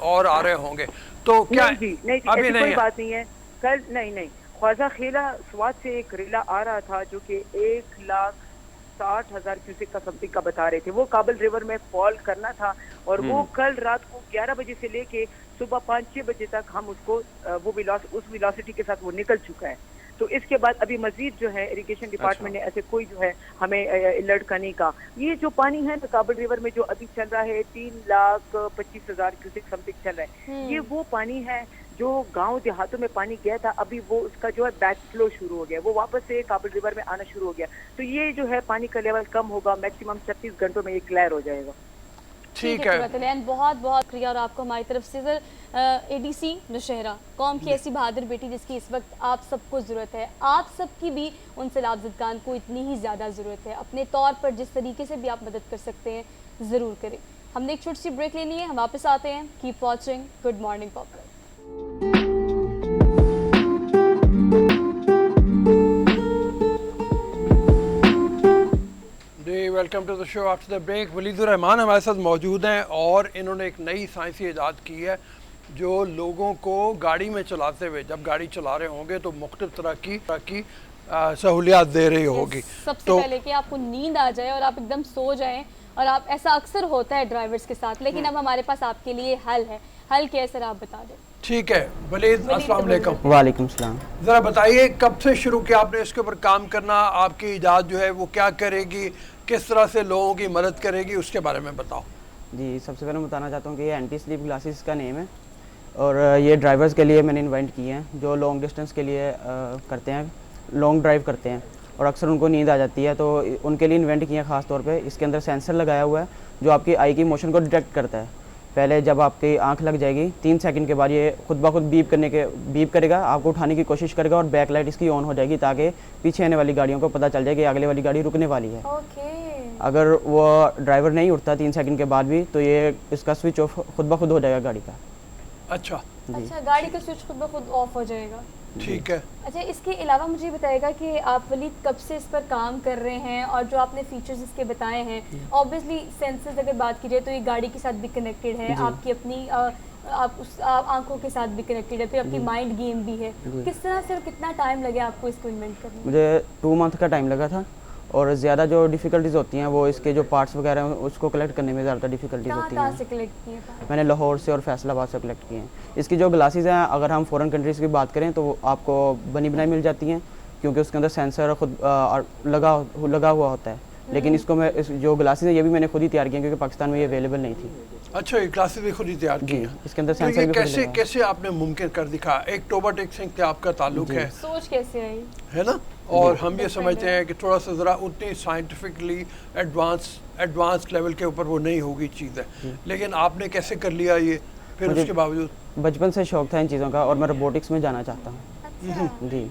और आ रहे होंगे, तो क्या नहीं जी, नहीं जी, अभी ऐसी नहीं कोई है? बात नहीं है। कल नहीं ख्वाजा खेला स्वाद से एक रेला आ रहा था जो कि 1,60,000 क्यूसेक का समथिंग का बता रहे थे। वो काबल रिवर में फॉल करना था और वो कल रात को 11 बजे से लेके सुबह 5-6 बजे तक हम उसको उस वेलोसिटी के साथ वो निकल चुका है। तो इसके बाद अभी मजीद जो है इरिगेशन डिपार्टमेंट ने ऐसे कोई जो है हमें अलर्ट करने का, ये जो पानी है तो काबल रिवर में जो अभी चल रहा है 3,25,000 क्यूसेक समथिंग चल रहा है, ये वो पानी है जो गांव देहातों में पानी गया था, अभी वो उसका जो है बैक फ्लो शुरू हो गया, वो वापस से काबल रिवर में आना शुरू हो गया। तो ये जो है पानी का लेवल कम होगा, मैक्सिमम 36 घंटों में ये क्लियर हो जाएगा। ठीक है, बहुत बहुत शुक्रिया। और आपको हमारी तरफ से सर एडीसी नौशहरा, कौम की ऐसी बहादुर बेटी जिसकी इस वक्त आप सबको ज़रूरत है, आप सबकी भी उन सैलाब ज़दगान को इतनी ही ज़्यादा ज़रूरत है। अपने तौर पर जिस तरीके से भी आप मदद कर सकते हैं ज़रूर करें। हमने एक छोटी सी ब्रेक लेनी है, हम वापस आते हैं। Keep watching good morning popular. Welcome to the show after the break. Waleedur Rahman हमारे साथ मौजूद हैं और इन्होंने एक नई साइंसी ईजाद की है जो लोगों को गाड़ी में चलाते हुए, जब गाड़ी चला रहे होंगे तो मुख्तलिफ तरह की सहूलियात दे रही होगी। सबसे पहले कि आपको नींद आ जाए और आप एकदम सो जाएं, और आप ऐसा अक्सर होता है ड्राइवर्स के साथ, लेकिन अब हमारे पास आपके लिए हल है। हल क्या है सर, आप बता दें। ठीक है वलीद, अस्सलाम वालेकुम। वालेकुम सलाम। ज़रा बताइए कब से शुरू किया आपने इसके ऊपर काम करना, आपकी ईजाद जो है वो क्या करेगी, किस तरह से लोगों की मदद करेगी, उसके बारे में बताओ। जी, सबसे पहले मैं बताना चाहता हूँ कि ये एंटी स्लीप ग्लासेस का नेम है और ये ड्राइवर्स के लिए मैंने इन्वेंट किए हैं जो लॉन्ग डिस्टेंस के लिए करते हैं, लॉन्ग ड्राइव करते हैं और अक्सर उनको नींद आ जाती है, तो उनके लिए इन्वेंट किए हैं ख़ास तौर पे। इसके अंदर सेंसर लगाया हुआ है जो आपकी आई की मोशन को डिटेक्ट करता है। पहले जब आपकी आंख लग जाएगी 3 सेकंड के बाद ये खुद ब खुद बीप करेगा, आपको उठाने की कोशिश करेगा और बैक लाइट इसकी ऑन हो जाएगी ताकि पीछे आने वाली गाड़ियों को पता चल जाए कि अगले वाली गाड़ी रुकने वाली है। अगर वो ड्राइवर नहीं उठता 3 सेकंड के बाद भी तो ये इसका स्विच ऑफ खुद ब खुद हो जाएगा गाड़ी का। अच्छा, गाड़ी का स्विच खुद ब खुद ऑफ हो जाएगा। ठीक है। अच्छा, इसके अलावा मुझे बताएगा कि आप वलीद कब से इस पर काम कर रहे हैं और जो आपने फीचर्स इसके बताए हैं, ऑब्वियसली सेंसर्स अगर बात की जाए तो ये गाड़ी के साथ भी कनेक्टेड है, आपकी अपनी आप आंखों के साथ भी कनेक्टेड है, फिर आपकी माइंड गेम भी है। किस तरह से और कितना टाइम लगे आपको इसको इन्वेंट करने में? मुझे 2 मंथ का टाइम लगा था और ज़्यादा जो डिफ़िकल्टीज़ होती हैं वो इसके जो पार्ट्स वगैरह हैं उसको कलेक्ट करने में ज़्यादा डिफ़िकल्टीज़ होती हैं। कहाँ से कलेक्ट किए हैं? मैंने लाहौर से और फैसलाबाद से कलेक्ट किए हैं। इसकी जो ग्लासेस हैं अगर हम फ़ॉरेन कंट्रीज़ की बात करें तो आपको बनी बनाई मिल जाती हैं क्योंकि उसके अंदर सेंसर खुद लगा हुआ होता है, लेकिन इसको मैं जो ग्लासेस है ये भी मैंने खुद ही तैयार किया क्योंकि पाकिस्तान में ये अवेलेबल नहीं थी। अच्छा, ये क्लासेस भी खुद ही तैयार की हैं। इसके अंदर तो सेंसर ये भी कैसे आपने मुमकिन कर दिखा? एक टोबाटेक सिंह से आपका ताल्लुक है, सोच कैसे आई है ना? और हम ये समझते हैं कि थोड़ा सा ज़रा उतनी साइंटिफिकली एडवांस लेवल के ऊपर वो नहीं होगी चीज़ है, लेकिन आपने कैसे कर लिया ये फिर उसके बावजूद? बचपन से शौक था इन चीज़ों का और मैं रोबोटिक्स में जाना चाहता हूँ। अच्छा जी।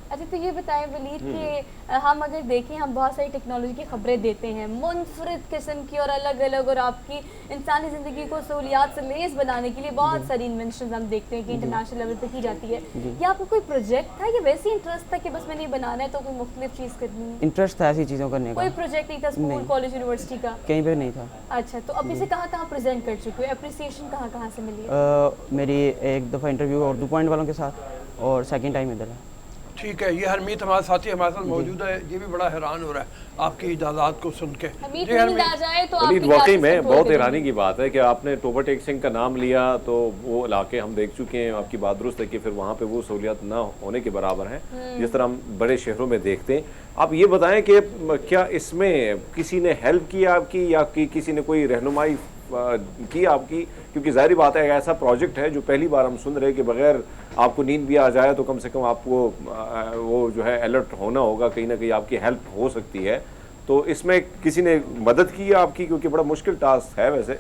अच्छा, तो ये बताएं वलीद कि हम अगर देखें, हम बहुत सारी टेक्नोलॉजी की खबरें देते हैं मुनफरिद किस्म की और अलग अलग, और आपकी इंसानी ज़िंदगी को सहूलियात से लेस बनाने के लिए बहुत सारी इन्वेंशन हम देखते हैं कि इंटरनेशनल लेवल पे की जाती है। या आपको कोई प्रोजेक्ट था या वैसे इंटरेस्ट था कि बस मैंने ये बनाना है तो कोई मुख्तलिफ चीज़ करनी है? इंटरेस्ट था ऐसी चीज़ों करने का। कोई प्रोजेक्ट नहीं था स्कूल कॉलेज यूनिवर्सिटी का? कहीं पर नहीं था। अच्छा, तो अभी से कहाँ प्रेजेंट कर चुके हो? अप्रिसिएशन कहाँ से मिली है? मेरी एक दफ़ा इंटरव्यू उर्दू पॉइंट वालों के साथ और सेकेंड टाइम इधर है। ठीक है, ये हरमीत हमारे साथी हमारे साथ मौजूद है, ये भी बड़ा हैरान हो रहा है आपकी इजाज़त को सुन के। वाकई में बहुत हैरानी की बात है कि आपने टोबाटेक सिंह का नाम लिया तो वो इलाके हम देख चुके हैं, आपकी बात दुरुस्त है कि फिर वहाँ पे वो सहूलियात ना होने के बराबर हैं जिस तरह हम बड़े शहरों में देखते हैं। आप ये बताएं कि क्या इसमें किसी ने हेल्प की आपकी या किसी ने कोई रहनुमाई की आपकी, क्योंकि जाहिर बात है ऐसा प्रोजेक्ट है जो पहली बार हम सुन रहे हैं कि बगैर आपको नींद भी आ जाए तो कम से कम आपको वो जो है अलर्ट होना होगा, कहीं ना कहीं आपकी हेल्प हो सकती है। तो इसमें किसी ने मदद की है आपकी, क्योंकि बड़ा मुश्किल टास्क है वैसे?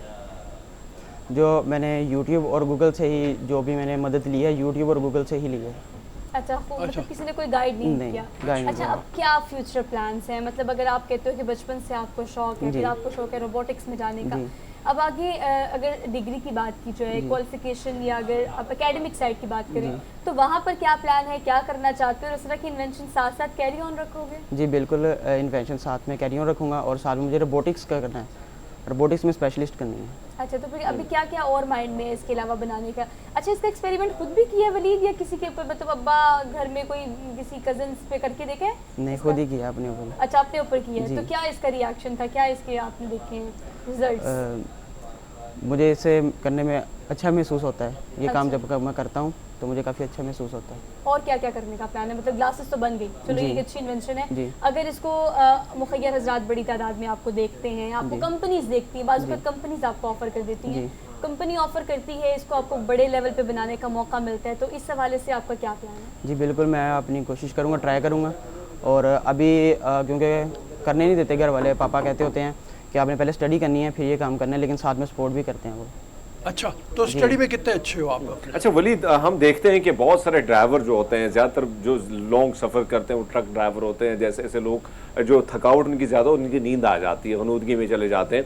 जो मैंने यूट्यूब और गूगल से ही जो भी मैंने मदद ली है, यूट्यूब और गूगल से ही ली है। अच्छा, मतलब किसी ने कोई गाइड नहीं किया। अच्छा, अब क्या फ्यूचर प्लान्स हैं? मतलब अगर आप कहते हो कि बचपन से आपको शौक है, फिर आपको शौक है रोबोटिक्स में जाने का, अब आगे अगर डिग्री की बात की जाए, क्वालिफिकेशन, या अगर आप एकेडमिक साइड की बात करें, तो वहाँ पर क्या प्लान है, क्या करना चाहते हो, और इस तरह की इन्वेंशन साथ साथ कैरी ऑन रखोगे? जी बिल्कुल, इन्वेंशन साथ में कैरी ऑन रखूँगा, और साथ में मुझे रोबोटिक्स का करना है, रोबोटिक्स में स्पेशलिस्ट करनी है। अच्छा, तो फिर अभी क्या क्या और माइंड में है इसके अलावा बनाने का? अच्छा, इसका एक्सपेरिमेंट खुद भी किया वलीद, या किसी के ऊपर, मतलब अब्बा घर में कोई किसी कजन्स पे करके देखे है? नहीं, खुद ही किया अपने ऊपर। अच्छा, अपने ऊपर किया है। तो क्या इसका रिएक्शन था, क्या इसके आपने देखे हैं रिजल्ट्स? मुझे इसे करने में अच्छा महसूस होता है। ये काम जब मैं करता हूँ तो मुझे काफ़ी अच्छा महसूस होता है। और क्या क्या करने का प्लान है? मतलब ग्लासेस तो बन गई, चलो ये अच्छी इन्वेंशन है। अगर इसको मुखय्यर हजरात बड़ी तादाद में आपको देखते हैं, आपको कंपनीज देखती हैं, बाज़ कंपनीज आपको ऑफर कर देती हैं, कंपनी ऑफर करती है, इसको आपको बड़े लेवल पे बनाने का मौका मिलता है, तो इस हवाले से आपका क्या प्लान है? जी बिल्कुल, मैं अपनी कोशिश करूँगा, ट्राई करूँगा। और अभी क्योंकि करने नहीं देते घर वाले, पापा कहते होते हैं कि आपने पहले स्टडी करनी है फिर ये काम करना है, लेकिन साथ में सपोर्ट भी करते हैं वो। अच्छा, तो स्टडी में कितने अच्छे हो आप? अच्छा वलीद, हम देखते हैं कि बहुत सारे ड्राइवर जो होते हैं, ज़्यादातर जो लॉन्ग सफ़र करते हैं वो ट्रक ड्राइवर होते हैं, जैसे ऐसे लोग जो थकावट उनकी ज़्यादा, उनकी नींद आ जाती है, गनूदगी में चले जाते हैं।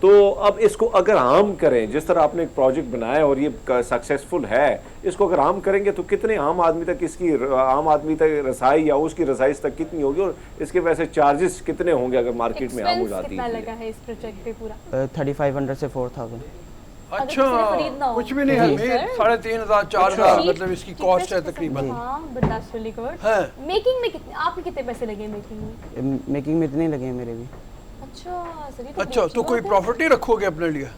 तो अब इसको अगर आम करें, जिस तरह आपने एक प्रोजेक्ट बनाया और ये सक्सेसफुल है, इसको अगर आम करेंगे तो कितने आम आदमी तक रसाई या उसकी रसाई तक कितनी होगी, और इसके वैसे चार्जेस कितने होंगे अगर मार्केट में आम हो जाती है? कितना लगा है इस प्रोजेक्ट पे पूरा? 3500 से 4000। अच्छा, कुछ भी नहीं है, 3500 4000 मतलब इसकी कॉस्ट है तकरीबन। मेकिंग में कितने, आपके कितने पैसे लगे मेकिंग में? मेकिंग में इतने लगे हैं मेरे भी। अच्छा, तो कोई प्रॉफिट नहीं रखोगे अपने लिए?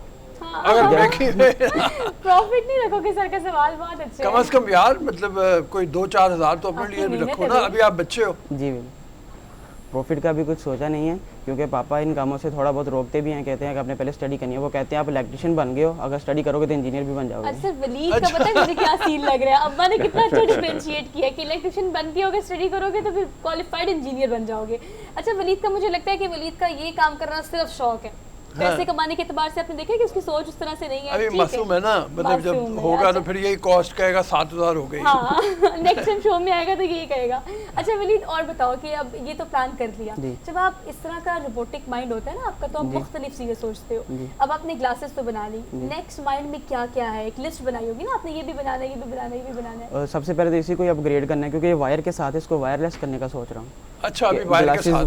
अगर मेकिंग में प्रॉफिट नहीं रखोगे सर, का सवाल बहुत अच्छा है। कम से कम यार, मतलब कोई 2-4 हज़ार तो अपने लिए भी रखो ना, अभी आप बच्चे हो। जी, प्रॉफिट का भी कुछ सोचा नहीं है, क्योंकि पापा इन कामों से थोड़ा बहुत रोकते भी हैं, कहते हैं कि आपने पहले स्टडी करनी है। वो कहते हैं आप इलेक्ट्रिशियन बन गए हो, अगर स्टडी करोगे तो इंजीनियर भी बन जाओगे। अच्छा, वलीद का पता है मुझे क्या सीन लग रहा है? अब्बा ने कितना अच्छा डिफरेंशिएट किया कि इलेक्ट्रिशियन बन के होगे, स्टडी करोगे तो फिर क्वालिफाइड इंजीनियर बन जाओगे। अच्छा, वलीद का मुझे लगता है कि वलीद का ये काम करना सिर्फ शौक है, पैसे कमाने के एतबार से आपने देखा कि उसकी सोच उस तरह से नहीं है। अभी मासूम है ना, मतलब जब होगा तो फिर यही कॉस्ट कहेगा 7000 हो गई। हाँ, नेक्स्ट टाइम शो में आएगा तो यही कहेगा। अच्छा वलीद, और बताओ कि अब ये तो प्लान कर लिया, जब आप इस तरह का रोबोटिक माइंड होता है ना आपका, तो आप मुख्तलिफ चीजें सोचते हो। अब आपने ग्लासेस तो बना ली, नेक्स्ट माइंड में क्या क्या है? एक लिस्ट बनाई होगी ना आपने, ये भी बनाना है, ये भी बनाना है, ये भी बनाना है। सबसे पहले तो इसी को अपग्रेड करना है, क्योंकि ये वायर के साथ है, इसको वायरलेस करने का सोच रहा हूँ। अच्छा, अभी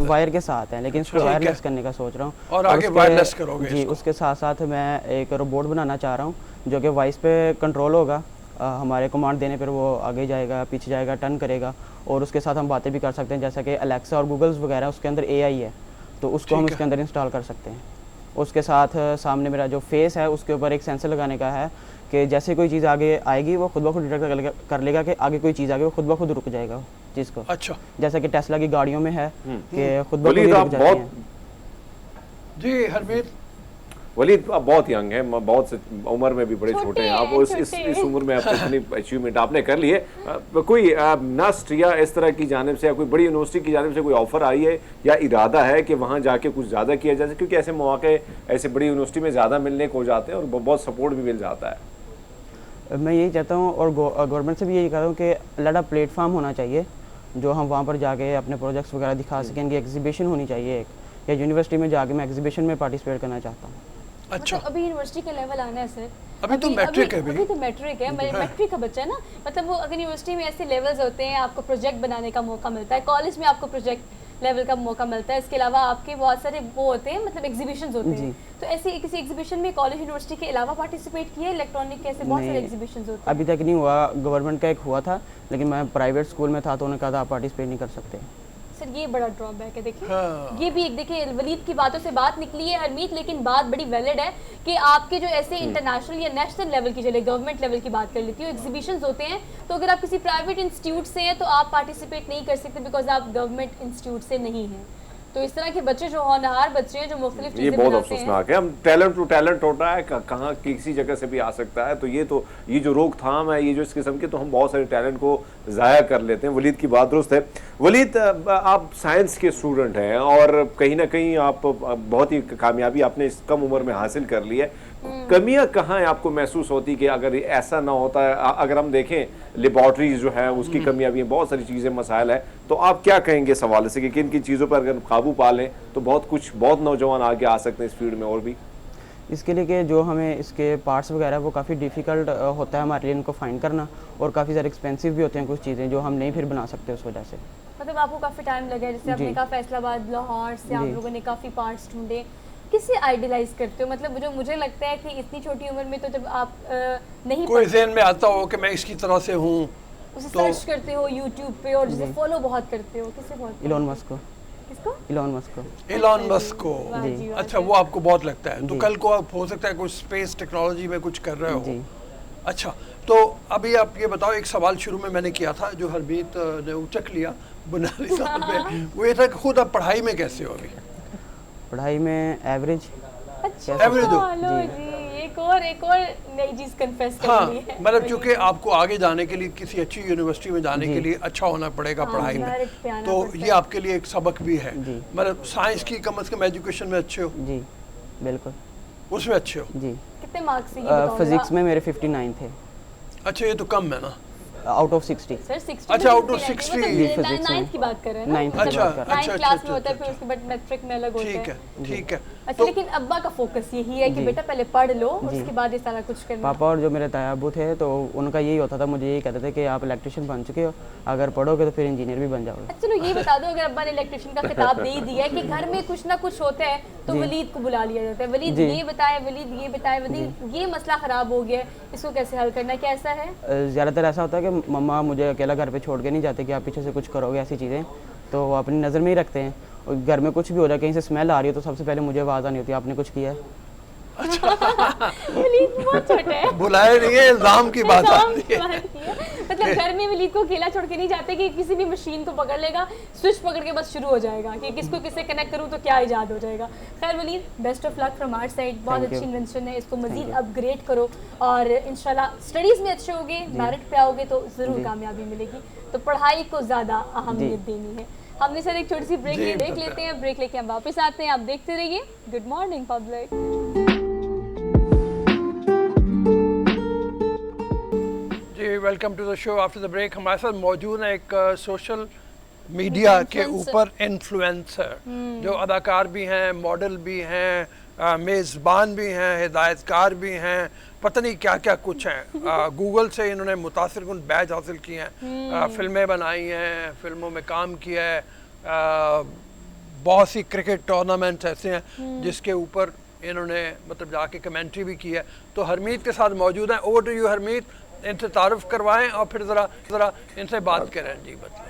वायर के साथ है, लेकिन इसको वायरलेस करने का सोच रहा हूँ। और आगे वायरलेस करोगे? जी, उसके साथ साथ मैं एक रोबोट बनाना चाह रहा हूँ जो कि वॉइस पे कंट्रोल होगा, हमारे कमांड देने पर वो आगे जाएगा, पीछे जाएगा, टर्न करेगा, और उसके साथ हम बातें भी कर सकते हैं, जैसा कि अलेक्सा और गूगल्स वगैरह, उसके अंदर AI है, तो उसको हम उसके अंदर इंस्टॉल कर सकते हैं। उसके साथ सामने मेरा जो फेस है उसके ऊपर एक सेंसर लगाने का है कि जैसे कोई चीज़ आगे आएगी वो खुद ब खुद डिटेक्ट कर लेगा कि आगे कोई चीज़ आगे, वो खुद ब खुद रुक जाएगा चीज़ को। अच्छा, जैसा कि टेस्ला की गाड़ियों में है कि खुद ब खुद रुक जाती है। जी हरमीत, वलीद आप बहुत यंग हैं, बहुत से उम्र में भी बड़े छोटे हैं आप, इस उम्र में आप इतनी अचीवमेंट आपने कर ली है। कोई नस्ट या इस तरह की जानिब से या कोई बड़ी यूनिवर्सिटी की जानिब से कोई ऑफर आई है या इरादा है कि वहाँ जाके कुछ ज़्यादा किया जाए? क्योंकि ऐसे मौके ऐसे बड़ी यूनिवर्सिटी में ज़्यादा मिलने को जाते हैं और बहुत सपोर्ट भी मिल जाता है। मैं यही चाहता हूँ और गवर्नमेंट से भी यही कहता हूँ कि अलग प्लेटफार्म होना चाहिए जो हम वहाँ पर जाके अपने प्रोजेक्ट्स वगैरह दिखा सकें। एग्जीबिशन होनी चाहिए एक, या यूनिवर्सिटी में जाके मैं एग्जीबिशन में पार्टिसिपेट करना चाहता हूँ। अच्छा, मतलब अभी यूनिवर्सिटी का लेवल आना है सर, अभी तो मैट्रिक है, अभी तो मैट्रिक है, मैट्रिक का बच्चा है ना, मतलब वो अगर यूनिवर्सिटी में ऐसे लेवल्स होते हैं, आपको प्रोजेक्ट बनाने का मौका मिलता है, कॉलेज में आपको प्रोजेक्ट लेवल का मौका मिलता है, इसके अलावा आपके बहुत सारे वो होते हैं, मतलब एग्जीबिशंस होते हैं। तो ऐसे किसी एग्जीबिशन में कॉलेज यूनिवर्सिटी के अलावा पार्टिसिपेट किए? इलेक्ट्रॉनिक के ऐसे बहुत सारे एग्जीबिशंस होते हैं। अभी तक नहीं हुआ, गवर्नमेंट का एक हुआ था, लेकिन मैं प्राइवेट स्कूल में था तो उन्होंने कहा था आप पार्टिसिपेट नहीं कर सकते। सर ये बड़ा ड्रॉबैक है, देखिए ये भी एक, देखिए वलीद की बातों से बात निकली है हरमीत, लेकिन बात बड़ी वैलिड है कि आपके जो ऐसे इंटरनेशनल या नेशनल लेवल की, चले गवर्नमेंट लेवल की बात कर लेती हूँ, एग्जीबिशंस होते हैं, तो अगर आप किसी प्राइवेट इंस्टीट्यूट से हैं तो आप पार्टिसिपेट नहीं कर सकते बिकॉज आप गवर्नमेंट इंस्टीट्यूट से नहीं हैं। तो इस तरह के बच्चे जो होनहार बच्चे हैं जो मुख्तलिफ चीजें बहुत अफसोसनाक है। हम टैलेंट टू टैलेंट होता है, कहाँ किसी जगह से भी आ सकता है, तो ये जो रोकथाम है, ये जो इस किस्म के, तो हम बहुत सारे टैलेंट को ज़ाया कर लेते हैं। वलीद की बात दुरुस्त है। वलीद, आप साइंस के स्टूडेंट हैं और कहीं ना कहीं आप बहुत ही कामयाबी आपने इस कम उम्र में हासिल कर ली है, कमियां कहाँ है आपको महसूस होती कि अगर ये ऐसा ना होता है, अगर हम देखें लेबॉर्ट्रीज जो है उसकी कमियां भी हैं, बहुत सारी चीज़ें मसाइल है, तो आप क्या कहेंगे इस हवाले से कि किन किन चीज़ों पर अगर काबू पा लें तो बहुत नौजवान आगे आ सकते हैं इस फील्ड में? और भी इसके लिए कि जो हमें इसके पार्ट्स वगैरह वो काफ़ी डिफ़िकल्ट होता है हमारे लिए इनको फाइंड करना, और काफ़ी ज़्यादा एक्सपेंसिव भी होते हैं कुछ चीज़ें जो हम नहीं फिर बना सकते उस वजह से। मतलब आपको काफ़ी टाइम लगा, जैसे आपने कहा फैसलाबाद, लाहौर से आप लोगों ने काफ़ी पार्ट्स ढूंढे। किसे आइडियलाइज करते हो? मतलब जो मुझे लगता है कि इतनी छोटी उम्र में तो जब आप नहीं कोई ज़हन में आता हो कि मैं इसकी तरह से हूँ, उसे सर्च करते हो यूट्यूब पे और जिसे फॉलो बहुत करते हो, किसे बहुत? इलॉन मस्क को। किसको? इलॉन मस्क को। इलॉन मस्क को। वाह जी, वाह अच्छा, जी। वो आपको बहुत लगता है, तो कल को आप हो सकता है कुछ स्पेस टेक्नोलॉजी में कुछ कर रहे हो। जी। अच्छा, तो अभी आप ये बताओ, एक सवाल शुरू में मैंने किया था जो हरमीत ने उचक लिया बुनियादी तौर पे, वो ये था कि खुद आप पढ़ाई में कैसे हो अभी? पढ़ाई में एवरेज। अच्छा, Average हो। लो जी, एक और नई चीज कन्फेस कर हाँ, ली है। मतलब चूंकि आपको आगे जाने के लिए किसी अच्छी यूनिवर्सिटी में जाने के लिए अच्छा होना पड़ेगा पढ़ाई merit पे में, आना तो पड़ता ये आपके लिए एक सबक भी है। जी। मतलब साइंस की कम से कम एजुकेशन में अच्छे हो, जी बिल्कुल। उसमें अच्छे हो। जी। कितने मार्क्स से ये बताओ? फिजिक्स में मेरे 59 थे अच्छा, ये तो कम है ना। Out of 60। सर 60 अच्छा, out of 60 नाइन्थ की बात कर रहे हैं ना? Ninth की अच्छा, बात कर रहे हैं। अच्छा, नाइन्थ क्लास अच्छा, में होता है, अच्छा, फिर उसके बाद मैट्रिक में अलग होता है। ठीक है, ठीक है। अच्छा, लेकिन अब्बा का फोकस यही है कि बेटा पहले पढ़ लो और उसके बाद ये सारा कुछ करना। पापा और जो मेरे ताया अब्बू थे तो उनका यही होता था, मुझे यही कहते थे कि आप इलेक्ट्रिशियन बन चुके हो, अगर पढ़ोगे तो फिर इंजीनियर भी बन जाओगे। अच्छा, चलो ये बता दो, अगर अब्बा ने इलेक्ट्रिशियन का खिताब दे ही दिया है कि घर में कुछ ना कुछ होता है तो वलीद को बुला लिया जाता है, वलीद ये बताए, वलीद ये बताए, वलीद ये मसला खराब हो गया है, इसको कैसे हल करना है, क्या ऐसा है? ज़्यादातर ऐसा होता है कि मम्मा मुझे अकेला घर पे छोड़ के नहीं जाते कि आप पीछे से कुछ करोगे, ऐसी चीज़ें तो वो अपनी नज़र में ही रखते हैं, और घर में कुछ भी हो जाए, कहीं से स्मेल आ रही है तो सबसे पहले मुझे आवाज़ आनी होती है आपने कुछ किया है। वलीद बहुत छोटा है। बुलाए नहीं है, इल्जाम की बात इल्जाम आती की है। बात की है। मतलब घर में वलीद को अकेला छोड़ के नहीं जाते कि किसी भी मशीन को पकड़ लेगा, स्विच पकड़ के बस शुरू हो जाएगा कि किसको किससे कनेक्ट करूँ तो क्या इजाद हो जाएगा। खैर Waleed, best of luck from our side, बहुत अच्छी इन्वेंशन है, इसको मजीद अपग्रेड करो और इंशाल्लाह स्टडीज़ में अच्छे होगे, मेरिट पे आओगे तो ज़रूर कामयाबी मिलेगी। तो पढ़ाई को ज़्यादा अहमियत देनी है। हमने सर एक छोटी सी ब्रेक लेते हैं, ब्रेक लेके हम वापस आते हैं, आप देखते रहिए गुड मॉर्निंग पब्लिक। जी, welcome to the show. After the break हमारे साथ मौजूद है एक सोशल मीडिया के ऊपर इन्फ्लुएंसर जो अदाकार भी हैं, मॉडल भी हैं, मेज़बान भी हैं, हिदायतकार भी हैं, पता नहीं क्या क्या कुछ हैं। गूगल से इन्होंने मुतासिर कुन बैज हासिल किए हैं, फिल्में बनाई हैं, फिल्मों में काम किया है, बहुत सी क्रिकेट टूर्नामेंट्स ऐसे हैं जिसके ऊपर इन्होंने मतलब जाके कमेंट्री भी की है। तो हरमीत के साथ मौजूद हैं। ओवर टू यू हरमीत, इनसे तारुफ करवाएं और फिर ज़रा इनसे बात करें। जी बताएं।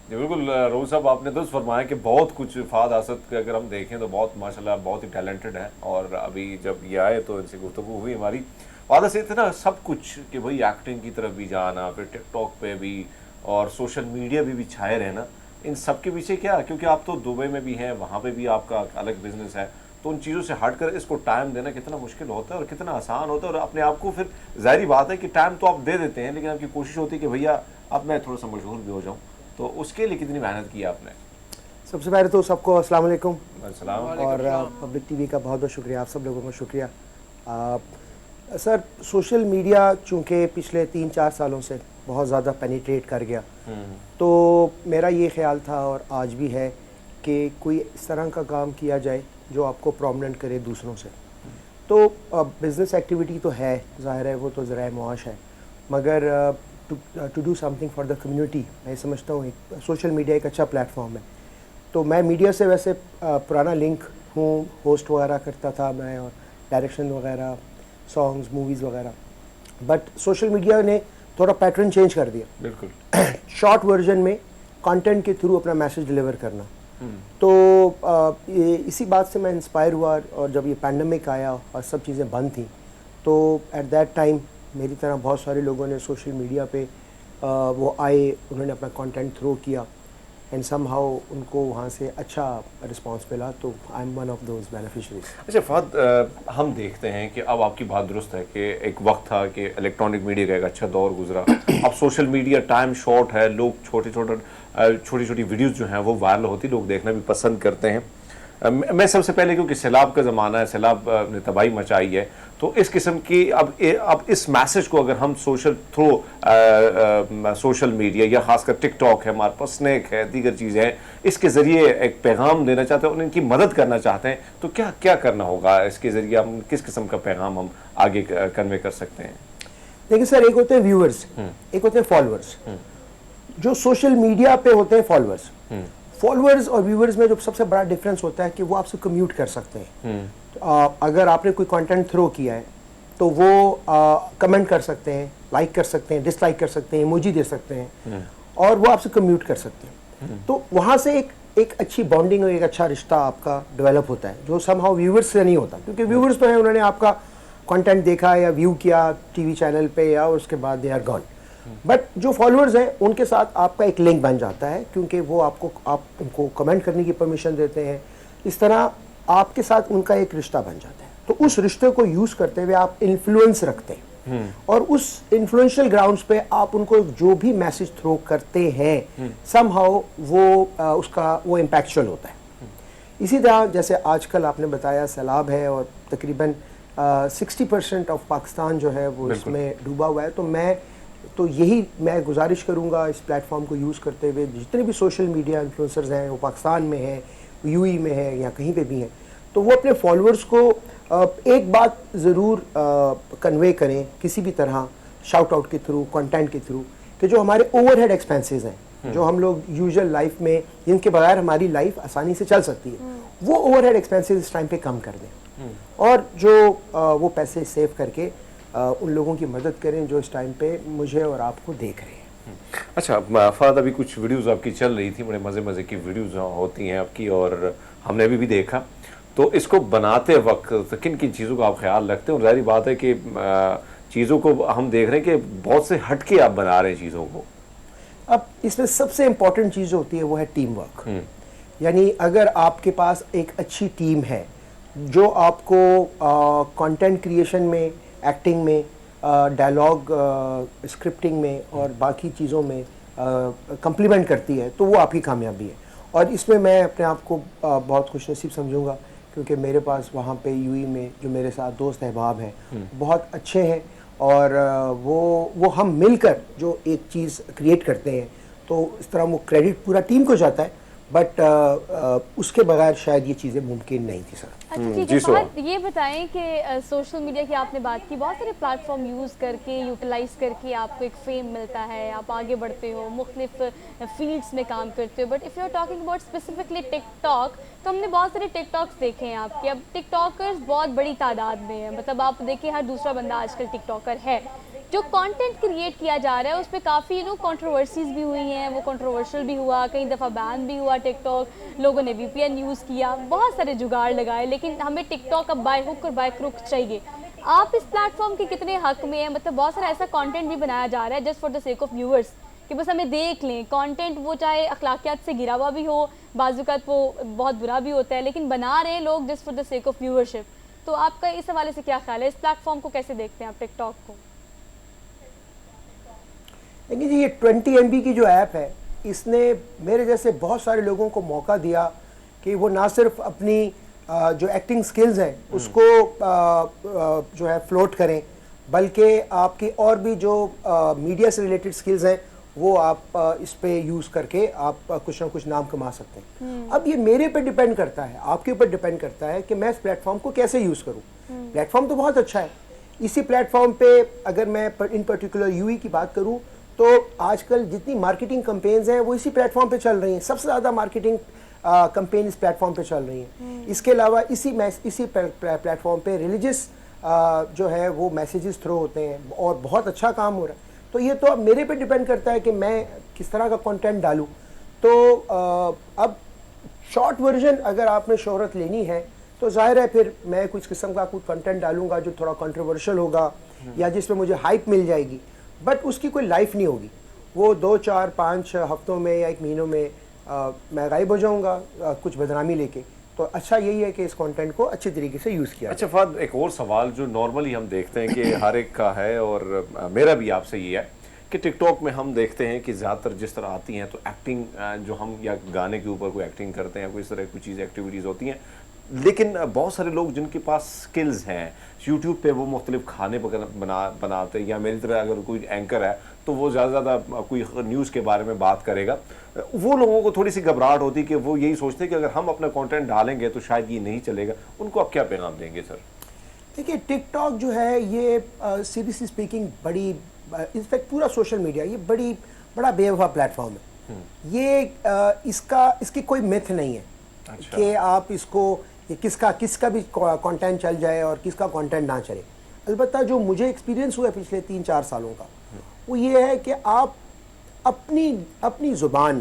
जी बिल्कुल रोज़ साहब, आपने दुरुस्त फरमाया कि बहुत कुछ फ़ाद आसद के अगर हम देखें तो बहुत माशाल्लाह बहुत ही टैलेंटेड है, और अभी जब ये आए तो इनसे गुफ्तगू हुई हमारी, वादा से इतना सब कुछ कि भाई एक्टिंग की तरफ भी जाना, फिर टिकटॉक पे भी और सोशल मीडिया भी छाए रहना, इन सब के पीछे क्या, क्योंकि आप तो दुबई में भी हैं, वहाँ पे भी आपका अलग बिजनेस है, तो उन चीज़ों से हटकर इसको टाइम देना कितना मुश्किल होता है और कितना आसान होता है, और अपने आप को फिर जाहिर बात है कि टाइम तो आप दे देते हैं, लेकिन आपकी कोशिश होती है कि भैया अब मैं थोड़ा सा मशहूर भी हो जाऊँ, तो उसके लिए कितनी मेहनत की आपने? सबसे पहले तो सबको अस्सलाम वालेकुम अस्सलाम। और पब्लिक टीवी का बहुत बहुत शुक्रिया, आप सब लोगों का शुक्रिया। सर, सोशल मीडिया चूँकि पिछले 3-4 सालों से बहुत ज़्यादा पेनिट्रेट कर गया, तो मेरा ये ख्याल था और आज भी है कि कोई इस तरह का काम किया जाए जो आपको प्रोमिनेंट करे दूसरों से। तो बिज़नेस एक्टिविटी तो है, ज़ाहिर है वो तो ज़राए मुआश है, मगर to do something for the community, मैं समझता हूँ एक सोशल मीडिया एक अच्छा प्लेटफॉर्म है। तो मैं मीडिया से वैसे पुराना लिंक हूँ, होस्ट वगैरह करता था मैं, और डायरेक्शन वगैरह, सॉन्ग्स, मूवीज़ वगैरह, बट सोशल मीडिया ने थोड़ा पैटर्न चेंज कर दिया। बिल्कुल शॉर्ट वर्जन में कंटेंट के थ्रू अपना मैसेज डिलीवर करना। तो ये इसी बात से मैं इंस्पायर हुआ, और जब ये पैंडमिक आया और सब चीज़ें बंद थी, तो एट दैट टाइम मेरी तरह बहुत सारे लोगों ने सोशल मीडिया पे वो आए, उन्होंने अपना कंटेंट थ्रो किया, एंड समहाउ उनको वहाँ से अच्छा रिस्पांस मिला, तो I am one of those beneficiaries. अच्छा फहद, हम देखते हैं कि अब आपकी बात दुरुस्त है कि एक वक्त था कि इलेक्ट्रॉनिक मीडिया का एक अच्छा दौर गुजरा, अब सोशल मीडिया टाइम शॉर्ट है, लोग छोटी छोटी वीडियोस जो हैं वो वायरल होती, लोग देखना भी पसंद करते हैं, मैं सबसे पहले, क्योंकि सैलाब का ज़माना है, सैलाब ने तबाही मचाई है, तो इस किस्म की अब इस मैसेज को अगर हम सोशल मीडिया या खासकर टिकटॉक है, हमारे पास स्नैक है, दीगर चीज़ें हैं, इसके ज़रिए एक पैगाम देना चाहते हैं और इनकी मदद करना चाहते हैं, तो क्या क्या करना होगा? इसके ज़रिए हम किस किस्म का पैगाम हम आगे कन्वे कर सकते हैं? देखिए सर, एक होते हैं व्यूअर्स, एक होते हैं फॉलोअर्स। जो सोशल मीडिया पे होते हैं फॉलोअर्स और व्यूअर्स में जो सबसे बड़ा डिफरेंस होता है कि वो आपसे कम्यूट कर सकते हैं। तो अगर आपने कोई कंटेंट थ्रो किया है तो वो कमेंट कर सकते हैं, लाइक कर सकते हैं, डिसलाइक कर सकते हैं, इमोजी दे सकते हैं और वो आपसे कम्यूट कर सकते हैं। तो वहाँ से एक अच्छी बॉन्डिंग और एक अच्छा रिश्ता आपका डेवलप होता है, जो समहाउ व्यूअर्स से नहीं होता, क्योंकि व्यूअर्स तो है, उन्होंने आपका कंटेंट देखा या व्यू किया टीवी चैनल पे या उसके बाद दे आर गॉन। बट जो फॉलोअर्स हैं उनके साथ आपका एक लिंक बन जाता है, क्योंकि वो आप उनको कमेंट करने की परमिशन देते हैं। इस तरह आपके साथ उनका एक रिश्ता बन जाता है। तो उस रिश्ते को यूज करते हुए आप इन्फ्लुएंस रखते हैं और उस इन्फ्लुएंशियल ग्राउंड्स पे आप उनको जो भी मैसेज थ्रो करते हैं समहाउ वो इम्पैक्चुअल होता है। इसी तरह जैसे आजकल आपने बताया सैलाब है और तकरीबन 60% ऑफ पाकिस्तान जो है वो इसमें डूबा हुआ है। तो मैं गुजारिश करूंगा इस प्लेटफॉर्म को यूज़ करते हुए, जितने भी सोशल मीडिया इन्फ्लुएंसर्स हैं, वो पाकिस्तान में हैं, यूएई में है या कहीं पे भी हैं, तो वो अपने फॉलोअर्स को एक बात ज़रूर कन्वे करें किसी भी तरह, शाउट आउट के थ्रू, कंटेंट के थ्रू, कि जो हमारे ओवरहेड एक्सपेंसेस हैं, जो हम लोग यूजुअल लाइफ में जिनके बगैर हमारी लाइफ आसानी से चल सकती है, वो ओवरहेड एक्सपेंसेस इस टाइम पे कम कर दें और जो वो पैसे सेव करके उन लोगों की मदद करें जो इस टाइम पे मुझे और आपको देख रहे हैं। अच्छा फहद, अभी कुछ वीडियोस आपकी चल रही थी, बड़े मज़े की वीडियोस होती हैं आपकी और हमने अभी भी देखा। तो इसको बनाते वक्त किन किन चीज़ों का आप ख्याल रखते हैं? और जाहिर बात है कि चीज़ों को हम देख रहे हैं कि बहुत से हटके आप बना रहे हैं चीज़ों को। अब इसमें सबसे इम्पॉर्टेंट चीज़ होती है वो है टीम वर्क। यानी अगर आपके पास एक अच्छी टीम है जो आपको कंटेंट क्रिएशन में, एक्टिंग में, डायलॉग स्क्रिप्टिंग में और बाकी चीज़ों में कम्प्लीमेंट करती है, तो वो आपकी कामयाबी है। और इसमें मैं अपने आप को बहुत खुशनसीब समझूंगा, क्योंकि मेरे पास वहाँ पे यूएई में जो मेरे साथ दोस्त अहबाब हैं बहुत अच्छे हैं और वो हम मिलकर जो एक चीज़ क्रिएट करते हैं, तो इस तरह वो क्रेडिट पूरा टीम को जाता है। बट उसके बगैर शायद ये चीज़ें मुमकिन नहीं थी सर। अच्छा ठीक है फहद, ये बताएं कि सोशल मीडिया की आपने बात की, बहुत सारे प्लेटफॉर्म यूज़ करके, यूटिलाइज करके आपको एक फेम मिलता है, आप आगे बढ़ते हो, मुख्तलिफ फील्ड्स में काम करते हो। But if you are talking about specifically TikTok, तो हमने बहुत सारे टिकटॉक्स देखे हैं आपके। अब टिकटॉकर्स बहुत बड़ी तादाद में है, मतलब आप देखिए हर दूसरा बंदा आजकल टिकटॉकर है। जो कंटेंट क्रिएट किया जा रहा है उस पर काफ़ी कंट्रोवर्सीज भी हुई हैं, वो कंट्रोवर्शियल भी हुआ, कई दफ़ा बैन भी हुआ टिकटॉक, लोगों ने VPN यूज़ किया, बहुत सारे जुगाड़ लगाए, लेकिन हमें टिकटॉक अब बाय हुक और बाय क्रुक चाहिए। आप इस प्लेटफॉर्म के कितने हक में हैं? मतलब बहुत सारा ऐसा कंटेंट भी बनाया जा रहा है just for the sake of viewers, कि बस हमें देख लें। कंटेंट वो चाहे अखलाकियात से गिरा हुआ भी हो, बाज़-औक़ात वो बहुत बुरा भी होता है, लेकिन बना रहे हैं लोग just for the sake of viewership. तो आपका इस हवाले से क्या ख्याल है? इस प्लेटफॉर्म को कैसे देखते हैं आप, टिकटॉक को? देखिए जी, ये 20 MB की जो ऐप है, इसने मेरे जैसे बहुत सारे लोगों को मौका दिया कि वो ना सिर्फ अपनी जो एक्टिंग स्किल्स हैं उसको जो है फ्लोट करें, बल्कि आपकी और भी जो मीडिया से रिलेटेड स्किल्स हैं वो आप इस पे यूज़ करके आप कुछ ना कुछ नाम कमा सकते हैं। अब ये मेरे पे डिपेंड करता है, आपके ऊपर डिपेंड करता है कि मैं इस प्लेटफॉर्म को कैसे यूज़ करूँ। प्लेटफॉर्म तो बहुत अच्छा है। इसी प्लेटफॉर्म पे अगर मैं इन पर्टिकुलर यूएई की बात करूँ तो आजकल जितनी मार्केटिंग कैंपेन्स हैं वो इसी प्लेटफॉर्म पे चल रही हैं। सबसे ज़्यादा मार्केटिंग कैंपेन इस प्लेटफॉर्म पे चल रही हैं। इसके अलावा इसी प्लेटफॉर्म पे रिलीजियस जो है वो मैसेजेस थ्रो होते हैं और बहुत अच्छा काम हो रहा है। तो ये तो अब मेरे पे डिपेंड करता है कि मैं किस तरह का कंटेंट डालूं। तो अब शॉर्ट वर्जन अगर आपने शोहरत लेनी है तो जाहिर है फिर मैं कुछ किस्म का कुछ कंटेंट डालूंगा जो थोड़ा कंट्रोवर्शियल होगा या जिसमें मुझे हाइप मिल जाएगी, बट उसकी कोई लाइफ नहीं होगी। वो 2, 4, 5 हफ्तों में या 1 महीनों में मैं गायब हो जाऊंगा कुछ बदनामी लेके। तो अच्छा यही है कि इस कंटेंट को अच्छी तरीके से यूज़ किया। अच्छा फहद, एक और सवाल जो नॉर्मली हम देखते हैं कि हर एक का है और मेरा भी आपसे ये है कि टिकटॉक में हम देखते हैं कि ज़्यादातर जिस तरह आती हैं तो एक्टिंग जो हम या गाने के ऊपर कोई एक्टिंग करते हैं, कोई इस तरह की चीज़ एक्टिविटीज़ होती हैं, लेकिन बहुत सारे लोग जिनके पास स्किल्स हैं, यूट्यूब पे वो मुख्तलिफ खाने बनाते हैं, या मेरी तरह अगर कोई एंकर है तो वो ज़्यादा कोई न्यूज़ के बारे में बात करेगा, वो लोगों को थोड़ी सी घबराहट होती है कि वो यही सोचते हैं कि अगर हम अपना कंटेंट डालेंगे तो शायद ये नहीं चलेगा। उनको आप क्या पैगाम देंगे सर? देखिए, टिकटॉक जो है ये सीरियसली स्पीकिंग बड़ी, इनफैक्ट पूरा सोशल मीडिया ये बड़ा बेवफा प्लेटफॉर्म है। ये इसकी कोई मिथ नहीं है कि आप इसको, ये किसका भी कंटेंट चल जाए और किसका कंटेंट ना चले। अलबत्ता जो मुझे एक्सपीरियंस हुआ पिछले 3-4 सालों का, वो ये है कि आप अपनी ज़ुबान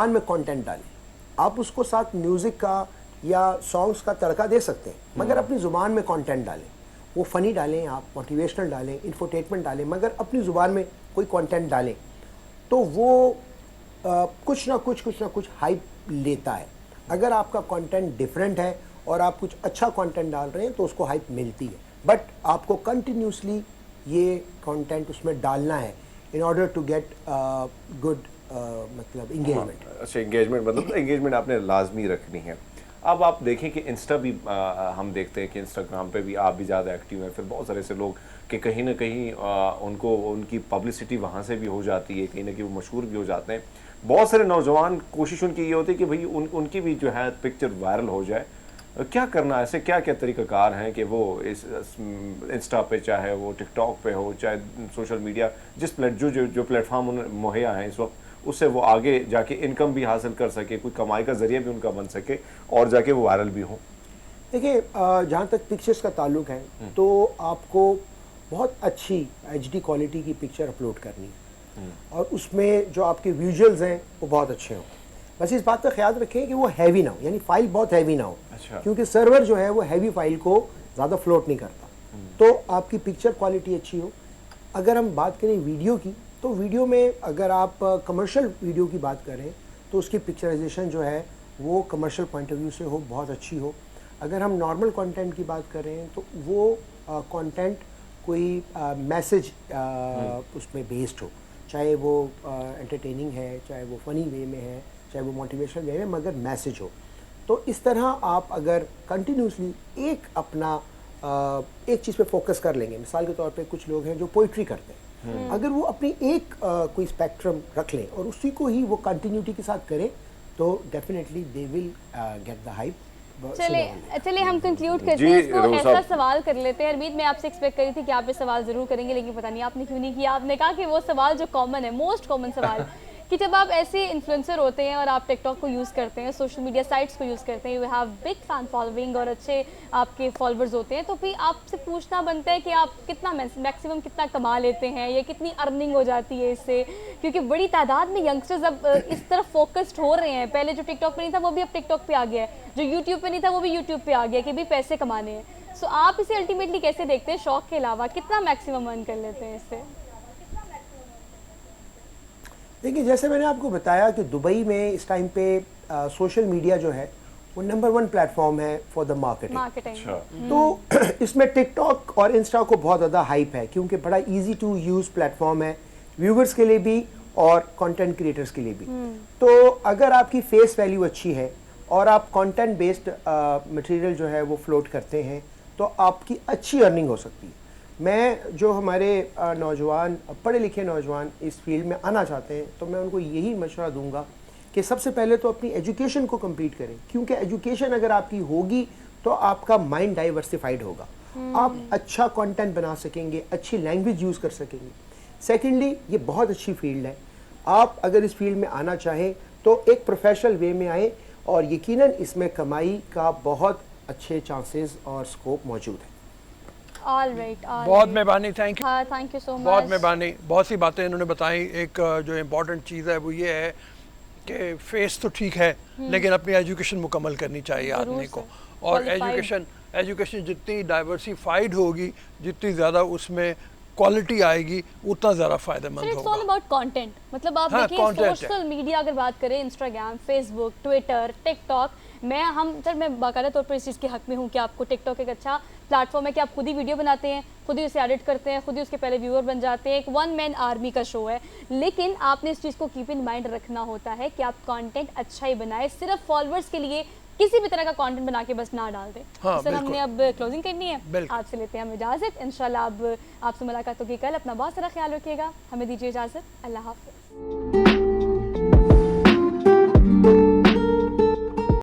में कंटेंट डालें। आप उसको साथ म्यूज़िक का या सॉन्ग्स का तड़का दे सकते हैं, मगर अपनी ज़ुबान में कंटेंट डालें। वो फ़नी डालें, आप मोटिवेशनल डालें, इंफोटेनमेंट डालें, मगर अपनी ज़ुबान में कोई कंटेंट डालें तो वो कुछ ना कुछ हाइप लेता है। अगर आपका कंटेंट डिफरेंट है और आप कुछ अच्छा कंटेंट डाल रहे हैं तो उसको हाइप मिलती है, बट आपको कंटिन्यूसली ये कंटेंट उसमें डालना है in order to get good मतलब इंगेजमेंट। अच्छा, एंगेजमेंट आपने लाजमी रखनी है। अब आप देखें कि इंस्टा भी हम देखते हैं कि इंस्टाग्राम पे भी आप भी ज़्यादा एक्टिव हैं, फिर बहुत सारे ऐसे लोग कि कहीं ना कहीं उनको उनकी पब्लिसिटी वहाँ से भी हो जाती है, कहीं ना कहीं वो मशहूर भी हो जाते हैं। बहुत सारे नौजवान कोशिश उनकी ये होती है कि भाई उनकी भी जो है पिक्चर वायरल हो जाए। क्या करना है, ऐसे क्या क्या तरीक़ाकार हैं कि वो इस इंस्टा पे, चाहे वो टिकटॉक पे हो, चाहे सोशल मीडिया, जिस जो प्लेटफॉर्म उन्हें मुहैया हैं इस वक्त, उससे वो आगे जाके इनकम भी हासिल कर सके, कोई कमाई का जरिया भी उनका बन सके और जाके वो वायरल भी हो? देखिए, जहाँ तक पिक्चर्स का ताल्लुक है तो आपको बहुत अच्छी HD क्वालिटी की पिक्चर अपलोड करनी है और उसमें जो आपके विजुअल्स हैं वो बहुत अच्छे हों। बस इस बात का ख्याल रखें कि वो हैवी ना हो, यानी फाइल बहुत हैवी ना हो। अच्छा। क्योंकि सर्वर जो है वो हैवी फाइल को ज़्यादा फ्लोट नहीं करता। तो आपकी पिक्चर क्वालिटी अच्छी हो। अगर हम बात करें वीडियो की, तो वीडियो में अगर आप कमर्शियल वीडियो की बात करें तो उसकी पिक्चराइजेशन जो है वो कमर्शियल पॉइंट ऑफ व्यू से हो बहुत अच्छी हो। अगर हम नॉर्मल कंटेंट की बात करें तो वो कंटेंट कोई मैसेज उसमें बेस्ड हो, चाहे वो एंटरटेनिंग है, चाहे वो फ़नी वे में है, चाहे वो मोटिवेशनल वे में, मगर मैसेज हो। तो इस तरह आप अगर कंटिन्यूसली एक चीज़ पे फोकस कर लेंगे, मिसाल के तौर पे कुछ लोग हैं जो पोइट्री करते हैं, अगर वो अपनी कोई स्पेक्ट्रम रख लें और उसी को ही वो कंटिन्यूटी के साथ करें तो definitely they will get the hype. चले हम कंक्लूड करते हैं इसको। ऐसा सवाल कर लेते हैं। हरमीत, मैं आपसे एक्सपेक्ट करी थी कि आप ये सवाल ज़रूर करेंगे, लेकिन पता नहीं आपने क्यों नहीं किया। आपने कहा कि वो सवाल जो कॉमन है, मोस्ट कॉमन सवाल कि जब आप ऐसे इन्फ्लुएंसर होते हैं और आप टिकटॉक को यूज़ करते हैं, सोशल मीडिया साइट्स को यूज़ करते हैं, you have big fan following और अच्छे आपके फॉलोअर्स होते हैं, तो फिर आपसे पूछना बनता है कि आप कितना मैक्सिमम कितना कमा लेते हैं या कितनी अर्निंग हो जाती है इससे, क्योंकि बड़ी तादाद में यंगस्टर्स अब इस तरफ फोकस्ड हो रहे हैं। पहले जो टिकटॉक पे नहीं था वो भी अब टिकटॉक पे आ गया है, जो यूट्यूब पे नहीं था वो भी यूट्यूब पे आ गया कि भाई पैसे कमाने हैं। सो आप इसे अल्टीमेटली कैसे देखते हैं? शौक के अलावा कितना मैक्सिमम अर्न कर लेते हैं इससे? देखिए, जैसे मैंने आपको बताया कि दुबई में इस टाइम पे सोशल मीडिया जो है वो नंबर 1 प्लेटफॉर्म है फॉर द मार्केटिंग। तो इसमें टिकटॉक और इंस्टा को बहुत ज़्यादा हाइप है क्योंकि बड़ा इजी टू यूज़ प्लेटफॉर्म है, व्यूवर्स के लिए भी और कंटेंट क्रिएटर्स के लिए भी। तो अगर आपकी फेस वैल्यू अच्छी है और आप कंटेंट बेस्ड मटेरियल जो है वो फ्लोट करते हैं तो आपकी अच्छी अर्निंग हो सकती है। मैं जो हमारे नौजवान, पढ़े लिखे नौजवान इस फील्ड में आना चाहते हैं तो मैं उनको यही मशवरा दूंगा कि सबसे पहले तो अपनी एजुकेशन को कंप्लीट करें, क्योंकि एजुकेशन अगर आपकी होगी तो आपका माइंड डाइवर्सिफाइड होगा, आप अच्छा कंटेंट बना सकेंगे, अच्छी लैंग्वेज यूज़ कर सकेंगे। सेकेंडली, ये बहुत अच्छी फील्ड है, आप अगर इस फील्ड में आना चाहें तो एक प्रोफेशनल वे में आए और यकीनन इसमें कमाई का बहुत अच्छे चांसेस और स्कोप मौजूद है। बहुत मेहरबानी, थैंक यू सो मच। बहुत मेहरबानी, बहुत सी बातें इन्होंने बताई। एक जो इम्पोर्टेंट चीज़ है वो ये है कि फेस तो ठीक है लेकिन अपनी एजुकेशन मुकम्मल करनी चाहिए आदमी को, और एजुकेशन जितनी डाइवर्सिफाइड होगी, जितनी ज़्यादा उसमें क्वालिटी आएगी उतना ज़्यादा फ़ायदेमंद इट्स ऑल होगा। अबाउट कंटेंट, मतलब आप हाँ, देखिए content है। सोशल मीडिया अगर बात करें, Instagram, Facebook, Twitter, TikTok, sir मैं बाकायदा तौर पर इस चीज़ के हक में हूँ कि आपको टिकटॉक एक अच्छा प्लेटफॉर्म है कि आप खुद ही वीडियो बनाते हैं, खुद ही उसे एडिट करते हैं, खुद ही उसके पहले व्यूअर बन जाते हैं, एक वन मैन आर्मी का शो है। लेकिन आपने इस चीज़ को कीप इन माइंड रखना होता है कि आप कंटेंट अच्छा ही बनाए, सिर्फ फॉलोअर्स के लिए किसी भी तरह का कंटेंट बना के बस ना डाल दें। हाँ, सर बिल्कुल। हमने अब क्लोजिंग करनी है, बिल्कुल। आपसे लेते हैं हम इजाज़त। इंशाल्लाह अब आपसे मुलाकात होगी कल। अपना बहुत सारा ख्याल रखिएगा, हमें दीजिए इजाज़त। अल्लाह हाफ़िज़।